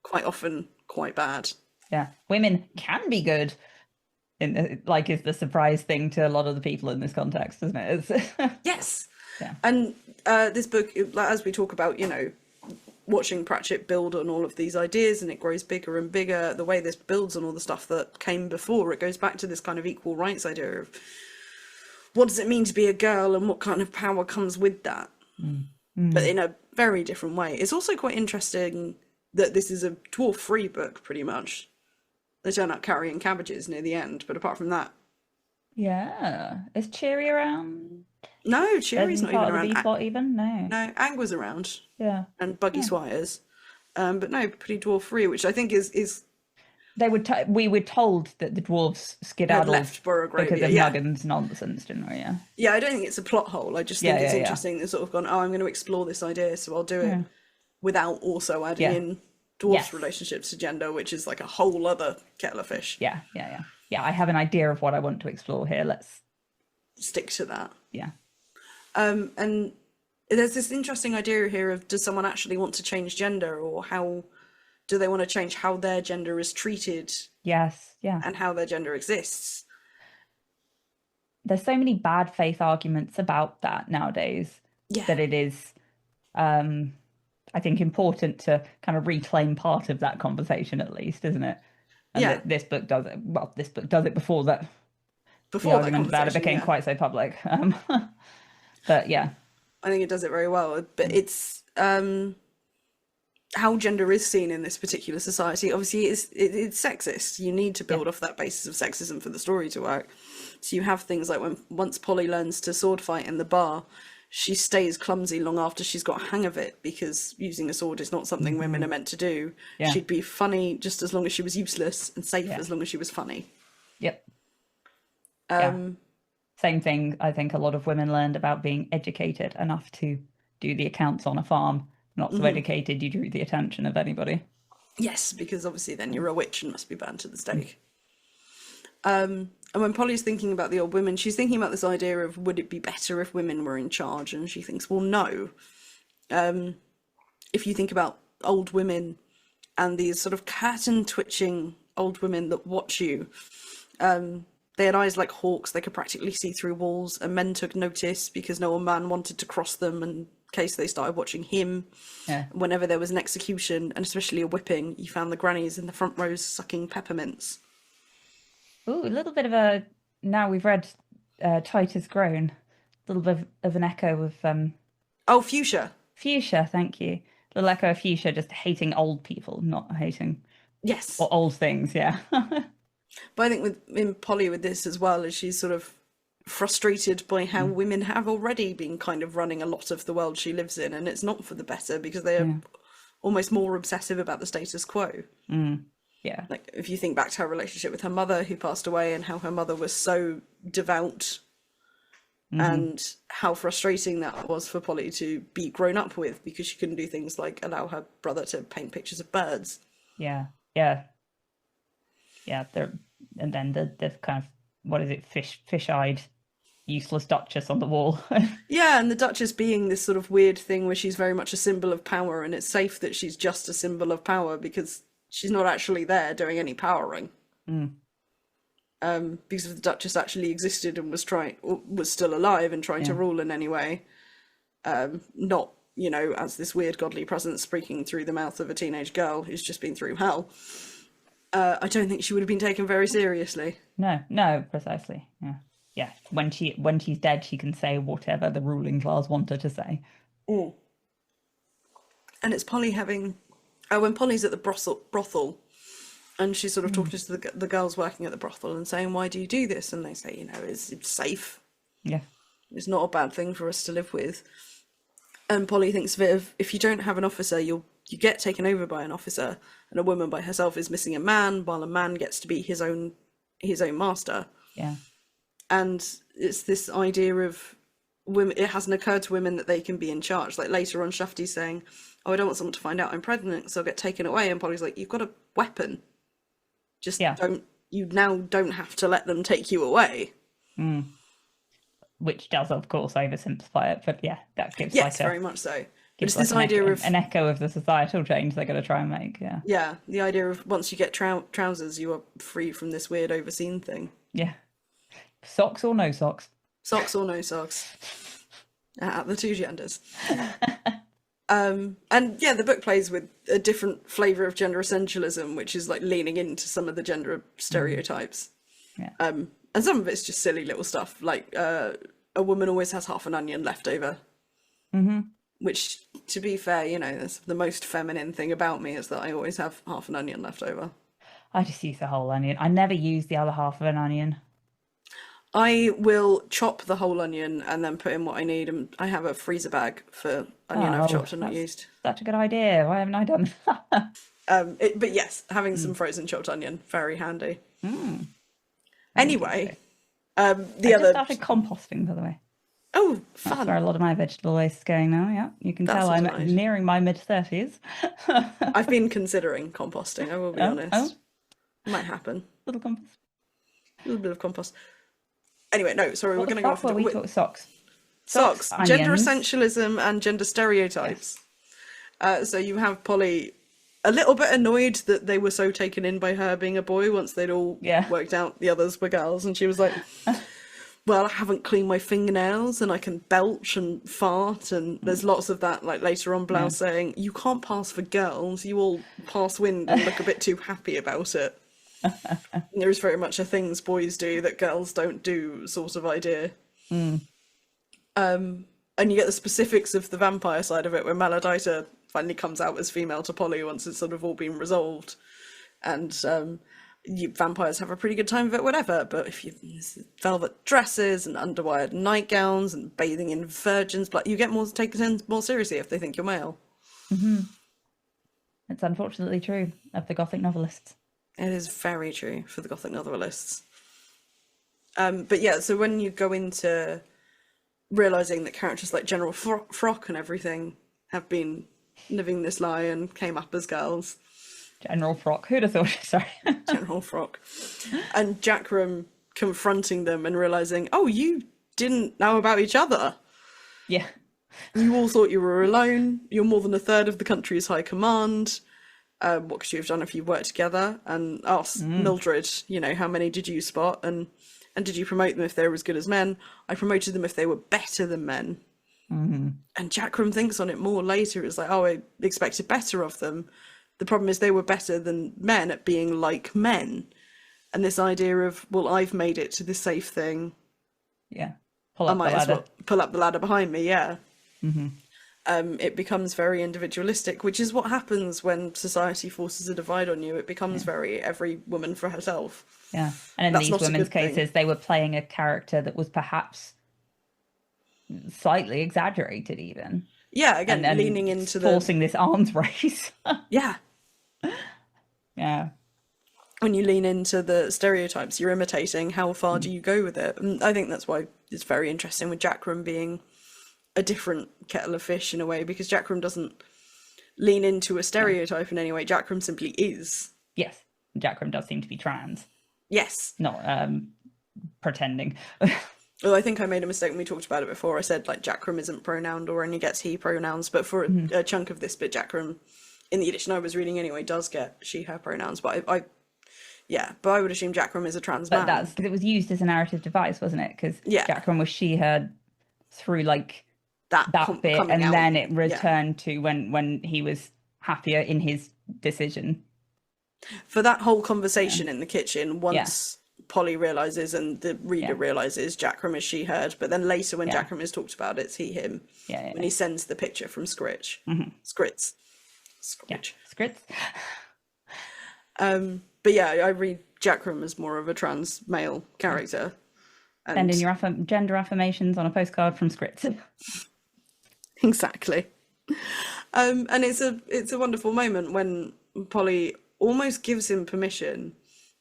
quite often quite bad. Yeah, women can be good. Is the surprise thing to a lot of the people in this context, isn't it? Yes. Yeah. And this book, as we talk about, watching Pratchett build on all of these ideas, and it grows bigger and bigger, the way this builds on all the stuff that came before, it goes back to this kind of equal rights idea of what does it mean to be a girl and what kind of power comes with that, but in a very different way. It's also quite interesting that this is a dwarf-free book, pretty much. They turn up carrying cabbages near the end, but apart from that... Yeah. Is Cheery around? No, Cheery's not even around. Plot even? No. No, Ang was around. Yeah. And Buggy Swires. But no, pretty dwarf-free, which I think is... We were told that the dwarves skedaddled left Borogravia, because of Nuggan's nonsense, didn't we? Yeah. Yeah, I don't think it's a plot hole. I just think it's interesting. They've sort of gone, I'm going to explore this idea, so I'll do it without also adding in dwarfs' relationships to gender, which is like a whole other kettle of fish. Yeah, I have an idea of what I want to explore here. Let's stick to that. Yeah. And there's this interesting idea here of, does someone actually want to change gender, or how do they want to change how their gender is treated? Yes, yeah. And how their gender exists. There's so many bad faith arguments about that nowadays that it is, I think, important to kind of reclaim part of that conversation, at least, isn't it? And Yeah. this book does it. Well, this book does it before that the Before that argument about it conversation, became yeah. quite so public. But yeah, I think it does it very well. But it's how gender is seen in this particular society. Obviously, it's sexist. You need to build off that basis of sexism for the story to work. So you have things like once Polly learns to sword fight in the bar, she stays clumsy long after she's got a hang of it, because using a sword is not something women are meant to do. Yeah. She'd be funny just as long as she was useless, and safe Yeah. as long as she was funny. yep. Same thing, I think a lot of women learned about being educated enough to do the accounts on a farm. Not so educated you drew the attention of anybody. Yes, because obviously then you're a witch and must be burned to the stake. And when Polly's thinking about the old women, she's thinking about this idea of, would it be better if women were in charge? And she thinks, well, no. If you think about old women and these sort of curtain twitching old women that watch you, they had eyes like hawks. They could practically see through walls, and men took notice because no man wanted to cross them in case they started watching him. Yeah. Whenever there was an execution, and especially a whipping, you found the grannies in the front rows sucking peppermints. Ooh, a little bit of a, now we've read Titus Grown, a little bit of an echo of Oh, fuchsia. Fuchsia, thank you. A little echo of Fuchsia just hating old people, not hating Yes. or old things, yeah. But I think in Polly with this as well, is she's sort of frustrated by how women have already been kind of running a lot of the world she lives in, and it's not for the better, because they are almost more obsessive about the status quo. Yeah. Like, if you think back to her relationship with her mother, who passed away, and how her mother was so devout, and how frustrating that was for Polly to be grown up with, because she couldn't do things like allow her brother to paint pictures of birds. Yeah. And then the kind of, what is it, fish-eyed, useless Duchess on the wall. Yeah, and the Duchess being this sort of weird thing where she's very much a symbol of power, and it's safe that she's just a symbol of power because she's not actually there doing any powering. Because if the Duchess actually existed and was still alive and trying to rule in any way, not, as this weird godly presence speaking through the mouth of a teenage girl who's just been through hell, I don't think she would have been taken very seriously. No, precisely. Yeah. When she's dead, she can say whatever the ruling class want her to say. And it's Polly having, when Polly's at the brothel, and she's sort of talking to the girls working at the brothel and saying, "Why do you do this?" And they say, it's safe. Yeah. It's not a bad thing for us to live with. And Polly thinks of it of, if you don't have an officer, you get taken over by an officer, and a woman by herself is missing a man, while a man gets to be his own master. Yeah. And it's this idea of women. It hasn't occurred to women that they can be in charge. Like later on, Shafty's saying, "Oh, I don't want someone to find out I'm pregnant, so I'll get taken away." And Polly's like, "You've got a weapon. Just don't have to let them take you away." Which does, of course, oversimplify it, but yeah, that gives very much so. But it's this an idea of an echo of the societal change they're going to try and make. Yeah, the idea of once you get trousers, you are free from this weird overseen thing. Yeah. Socks or no socks? Socks or no socks. At the two genders. And yeah, the book plays with a different flavour of gender essentialism, which is like leaning into some of the gender stereotypes. Yeah. And some of it's just silly little stuff, like a woman always has half an onion left over. Which, to be fair, that's the most feminine thing about me, is that I always have half an onion left over. I just use the whole onion. I never use the other half of an onion. I will chop the whole onion and then put in what I need, and I have a freezer bag for onion I've chopped and not used. Such a good idea. Why haven't I done that? But yes, having some frozen chopped onion, very handy. Anyway, I just started composting, by the way. Oh, That's fun. where a lot of my vegetable waste is going now, yeah. You can tell I'm nearing my mid-30s. I've been considering composting, I will be honest. Might happen. Little compost. A little bit of compost. Anyway, no, sorry, we're going to go off. We talk socks. Socks. Gender onions. essentialism and gender stereotypes. Yes. So you have Polly a little bit annoyed that they were so taken in by her being a boy once they'd all worked out the others were girls, and she was like, well, I haven't cleaned my fingernails and I can belch and fart, and there's lots of that, like later on Blouse saying, you can't pass for girls, you all pass wind and look a bit too happy about it. There is very much a things boys do that girls don't do sort of idea. And you get the specifics of the vampire side of it, where Maladita finally comes out as female to Polly once it's sort of all been resolved. And vampires have a pretty good time of it, whatever. But if you velvet dresses and underwired nightgowns and bathing in virgin's blood, you get more taken more seriously if they think you're male. It's unfortunately true of the Gothic novelists. It is very true for the Gothic novelists. But yeah, so when you go into realising that characters like General Frock and everything have been living this lie and came up as girls. General Frock, who'd have thought? Sorry. General Frock. And Jackram confronting them and realising, oh, you didn't know about each other. Yeah. You all thought you were alone. You're more than a third of the country's high command. What could you have done if you worked together? And asked Mildred, how many did you spot? And did you promote them if they were as good as men? I promoted them if they were better than men. And Jackram thinks on it more later. It's like, oh, I expected better of them. The problem is they were better than men at being like men. And this idea of, well, I've made it to the safe thing. Yeah. Pull up I might the as ladder. well pull up the ladder behind me, yeah. It becomes very individualistic, which is what happens when society forces a divide on you. It becomes very every woman for herself. Yeah. And in That's these not a women's good thing. cases, they were playing a character that was perhaps slightly exaggerated even. Yeah, again, And leaning into the... forcing this arms race. Yeah. Yeah. When you lean into the stereotypes you're imitating, how far do you go with it? And I think that's why it's very interesting with Jackram being a different kettle of fish in a way, because Jackram doesn't lean into a stereotype in any way. Jackram simply is. Yes. Jackram does seem to be trans, Yes. not pretending. Well, I think I made a mistake when we talked about it before. I said like Jackram isn't pronouned or only gets he pronouns, but for a chunk of this bit, Jackram, in the edition I was reading anyway, does get she her pronouns. But I would assume Jackram is a trans man. But that's because it was used as a narrative device, wasn't it? Because Yeah. Jackram was she, her through like that bit, coming and out. then it returned to when he was happier in his decision. For that whole conversation in the kitchen, once Polly realizes and the reader realizes Jackram is she heard, but then later when Jackram is talked about, it's he him. When he sends the picture from Scritz. Scritz. Scritz. But yeah, I read Jackram as more of a trans male character. And in your gender affirmations on a postcard from Scritz. Exactly. And it's a wonderful moment when Polly almost gives him permission.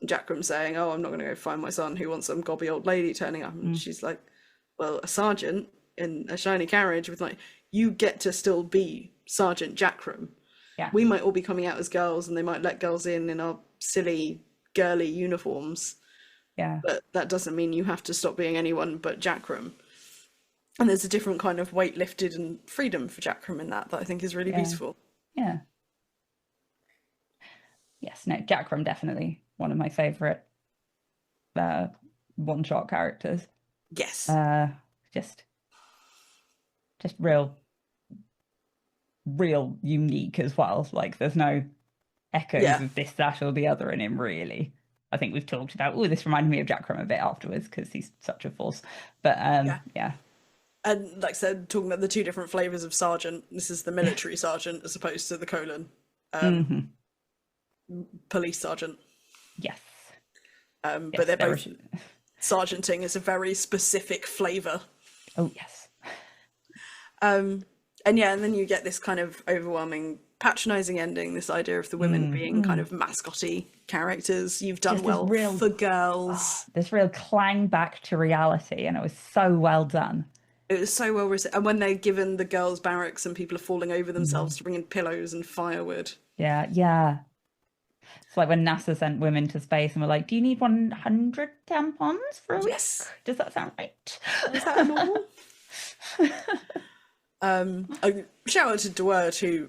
Jackram saying, oh, I'm not going to go find my son who wants some gobby old lady turning up. And she's like, well, a sergeant in a shiny carriage with like, you get to still be Sergeant Jackram. Yeah. We might all be coming out as girls and they might let girls in our silly, girly uniforms. Yeah. But that doesn't mean you have to stop being anyone but Jackram. And there's a different kind of weight lifted and freedom for Jackram in that I think is really beautiful. Yeah. Yes, no, Jackram definitely one of my favourite one-shot characters. Yes. Just real unique as well. Like there's no echoes of this, that, or the other in him really. I think we've talked about, this reminded me of Jackram a bit afterwards because he's such a force. But yeah. And like I said, talking about the two different flavours of sergeant, this is the military sergeant as opposed to the police sergeant. Yes. But they're both... Sergeanting is a very specific flavour. Oh, yes. And then you get this kind of overwhelming patronising ending, this idea of the women being kind of mascotty characters. You've done Just well real, for girls. This real clang back to reality, and it was so well done. It was so well written. And when they're given the girls' barracks and people are falling over themselves to bring in pillows and firewood. Yeah. It's like when NASA sent women to space and were like, do you need 100 tampons for a week? Yes. Does that sound right? Is that normal? A shout out to Dwart, who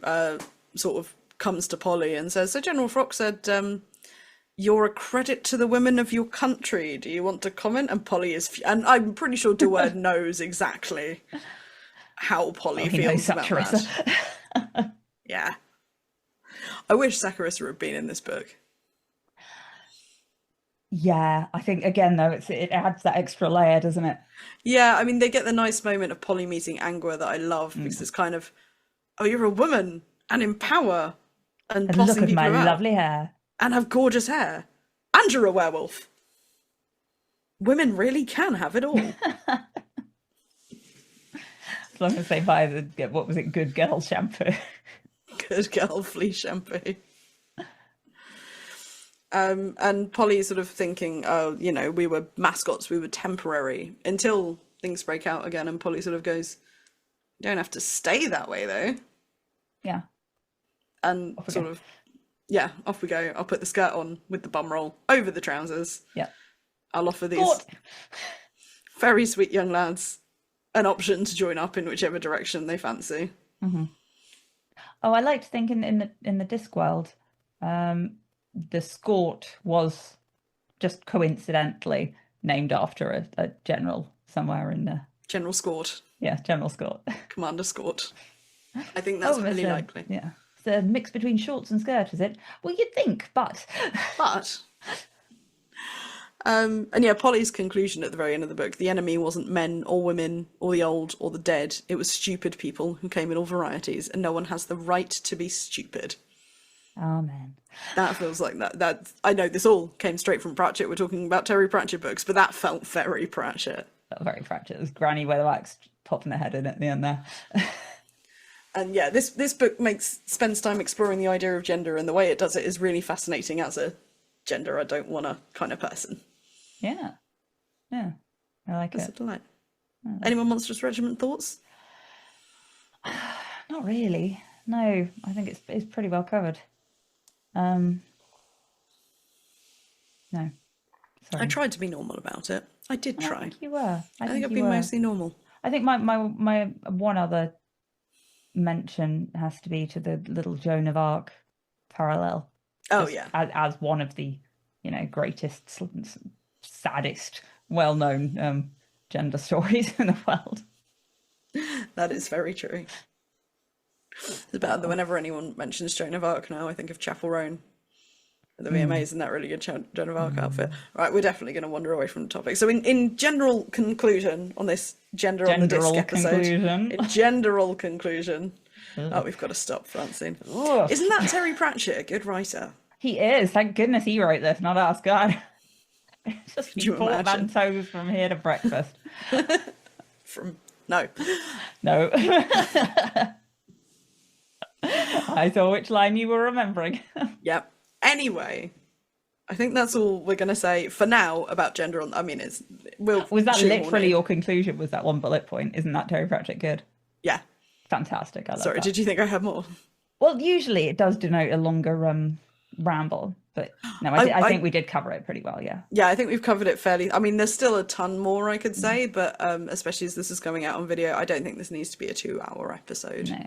sort of comes to Polly and says, so General Frock said, you're a credit to the women of your country. Do you want to comment? And Polly is... and I'm pretty sure Dwart knows exactly how Polly feels about that. Yeah. I wish Saccharissa had been in this book. Yeah, I think again though it adds that extra layer, doesn't it? Yeah, I mean, they get the nice moment of Polly meeting Angua that I love because it's kind of, oh, you're a woman and in power and And look bossing at my people about lovely hair. and have gorgeous hair and you're a werewolf. Women really can have it all. As long as they buy the what was it, good girl shampoo. Good girl flea shampoo. And Polly's sort of thinking, oh, you know, we were mascots, we were temporary until things break out again. And Polly sort of goes, you don't have to stay that way though. Yeah. And sort of, yeah, off we go. I'll put the skirt on with the bum roll over the trousers. Yeah. I'll offer these very sweet young lads an option to join up in whichever direction they fancy. Mm-hmm. Oh, I like to think in the Discworld, the Scort was just coincidentally named after a general somewhere in the General Scort. Yeah, General Scort. Commander Scort. I think that's really likely. Yeah. It's a mix between shorts and skirt, is it? Well, you'd think, but and yeah, Polly's conclusion at the very end of the book, the enemy wasn't men or women or the old or the dead. It was stupid people who came in all varieties, and no one has the right to be stupid. Amen. That feels like that I know this all came straight from Pratchett. We're talking about Terry Pratchett books, but that felt very Pratchett. Very Pratchett. It was Granny Weatherwax popping her head in at the end there. And yeah, this book spends time exploring the idea of gender, and the way it does it is really fascinating as a gender I don't wanna kind of person. Yeah. Yeah. I like It's it. a delight. Any more Monstrous Regiment thoughts? Not really. No, I think it's pretty well covered. No. Sorry. I tried to be normal about it. I did try. I think you were. I think I've been mostly normal. I think my one other mention has to be to the little Joan of Arc parallel. Oh, Just yeah. As one of the, greatest, saddest, well-known gender stories in the world. That is very true. It's bad that whenever anyone mentions Joan of Arc now, I think of Chapel Roan. The VMAs in that really good Joan of Arc outfit. Right, we're definitely going to wander away from the topic. So in general conclusion on this Gender on the Disc episode. In general conclusion. Oh, we've got to stop, Francine. Ugh. Isn't that Terry Pratchett a good writer? He is. Thank goodness he wrote this, not us. God. Just you imagine? portmanteaus from here to breakfast. No. No. I saw which line you were remembering. Yep. Anyway, I think that's all we're going to say for now about gender on. I mean, was that literally your conclusion? Was that one bullet point? Isn't that Terry Pratchett good? Yeah. Fantastic. I love Sorry, that. did you think I had more? Well, usually it does denote a longer ramble, but no, I think we did cover it pretty well. Yeah. Yeah, I think we've covered it fairly. I mean, there's still a ton more I could say, but especially as this is coming out on video, I don't think this needs to be a 2-hour episode. No.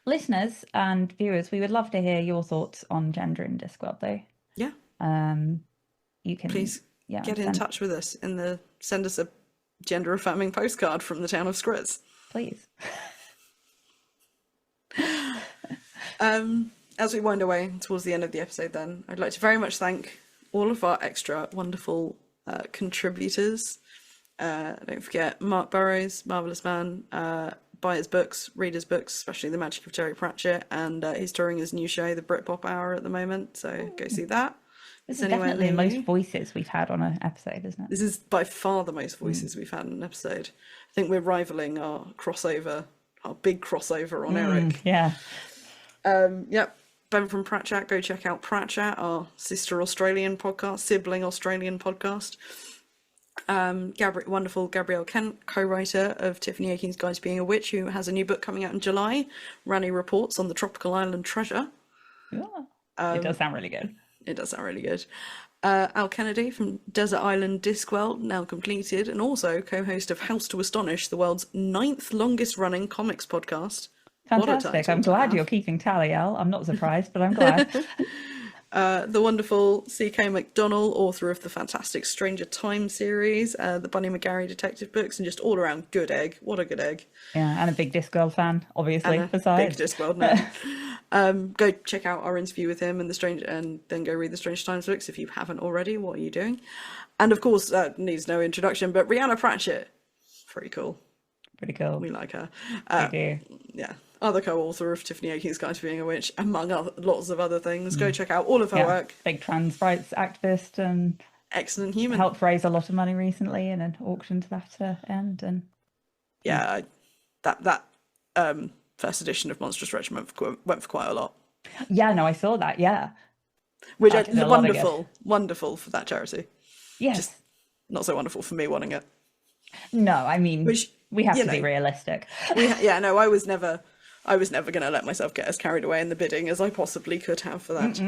Listeners and viewers, we would love to hear your thoughts on gender in Discworld, though. Yeah. You can please get in touch with us send us a gender affirming postcard from the town of Scritz. Please. As we wind away towards the end of the episode, then I'd like to very much thank all of our extra wonderful contributors. Don't forget Mark Burrows, Marvelous Man. Buy his books, read his books, especially The Magic of Terry Pratchett, and he's touring his new show, The Britpop Hour, at the moment, so go see that. This is definitely the most voices we've had on an episode, isn't it? This is by far the most voices we've had in an episode. I think we're rivaling our big crossover on Eric. Yeah. Yep. Ben from Pratchat, go check out Pratchat, our sibling Australian podcast. Wonderful Gabrielle Kent, co-writer of Tiffany Akin's Guide to Being a Witch, who has a new book coming out in July, Rani Reports on the Tropical Island Treasure. Yeah. It does sound really good. It does sound really good. Al Kennedy from Desert Island Discworld, now completed, and also co-host of House to Astonish, the world's 9th longest running comics podcast. Fantastic. I'm glad you're keeping tally, Al. I'm not surprised, but I'm glad. The wonderful C.K. McDonnell, author of the fantastic Stranger Time series, the Bunny McGarry detective books, and just all around good egg. What a good egg. Yeah, and a big Discworld fan, obviously, And a besides. big Discworld nerd. Go check out our interview with him and then go read the Stranger Times books if you haven't already. What are you doing? And of course, needs no introduction, but Rhianna Pratchett. Pretty cool. Pretty cool. We like her. We do. Yeah. Other co-author of Tiffany Akin's Guide to Being a Witch, among lots of other things. Go check out all of her work. Big trans rights activist and excellent human. Helped raise a lot of money recently in an auction to that end. And yeah, that first edition of Monstrous Regiment went for quite a lot. Yeah, no, I saw that. Yeah, which is wonderful for that charity. Yes, just not so wonderful for me wanting it. No, I mean, we have to be realistic. I was never going to let myself get as carried away in the bidding as I possibly could have for that.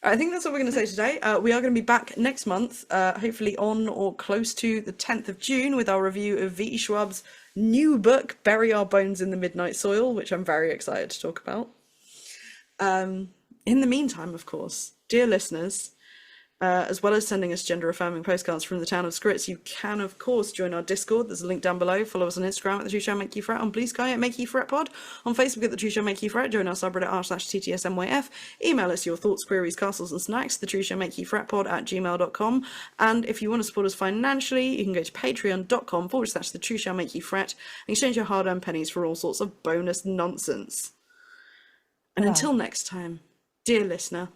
I think that's what we're going to say today. We are going to be back next month, hopefully on or close to the 10th of June, with our review of V. Schwab's new book, Bury Our Bones in the Midnight Soil, which I'm very excited to talk about. In the meantime, of course, dear listeners, as well as sending us gender-affirming postcards from the town of Scritz, you can, of course, join our Discord. There's a link down below. Follow us on Instagram at The True Show Make You Fret, on BlueSky at Make You Fret Pod, on Facebook at The True Show Make You Fret. Join our subreddit r/TTSMYF. Email us your thoughts, queries, castles, and snacks. The True Show Make You Fret Pod at gmail.com. And if you want to support us financially, you can go to patreon.com/The True Show Make You Fret and exchange your hard-earned pennies for all sorts of bonus nonsense. And until next time, dear listener,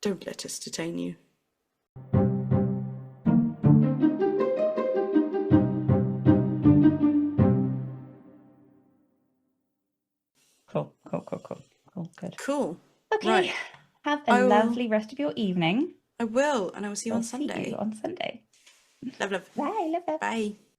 don't let us detain you. Cool. Good. Cool. Okay. Right. Have a lovely rest of your evening. I will, and I will see you on Sunday. See you on Sunday. Love. Bye. Love. Bye.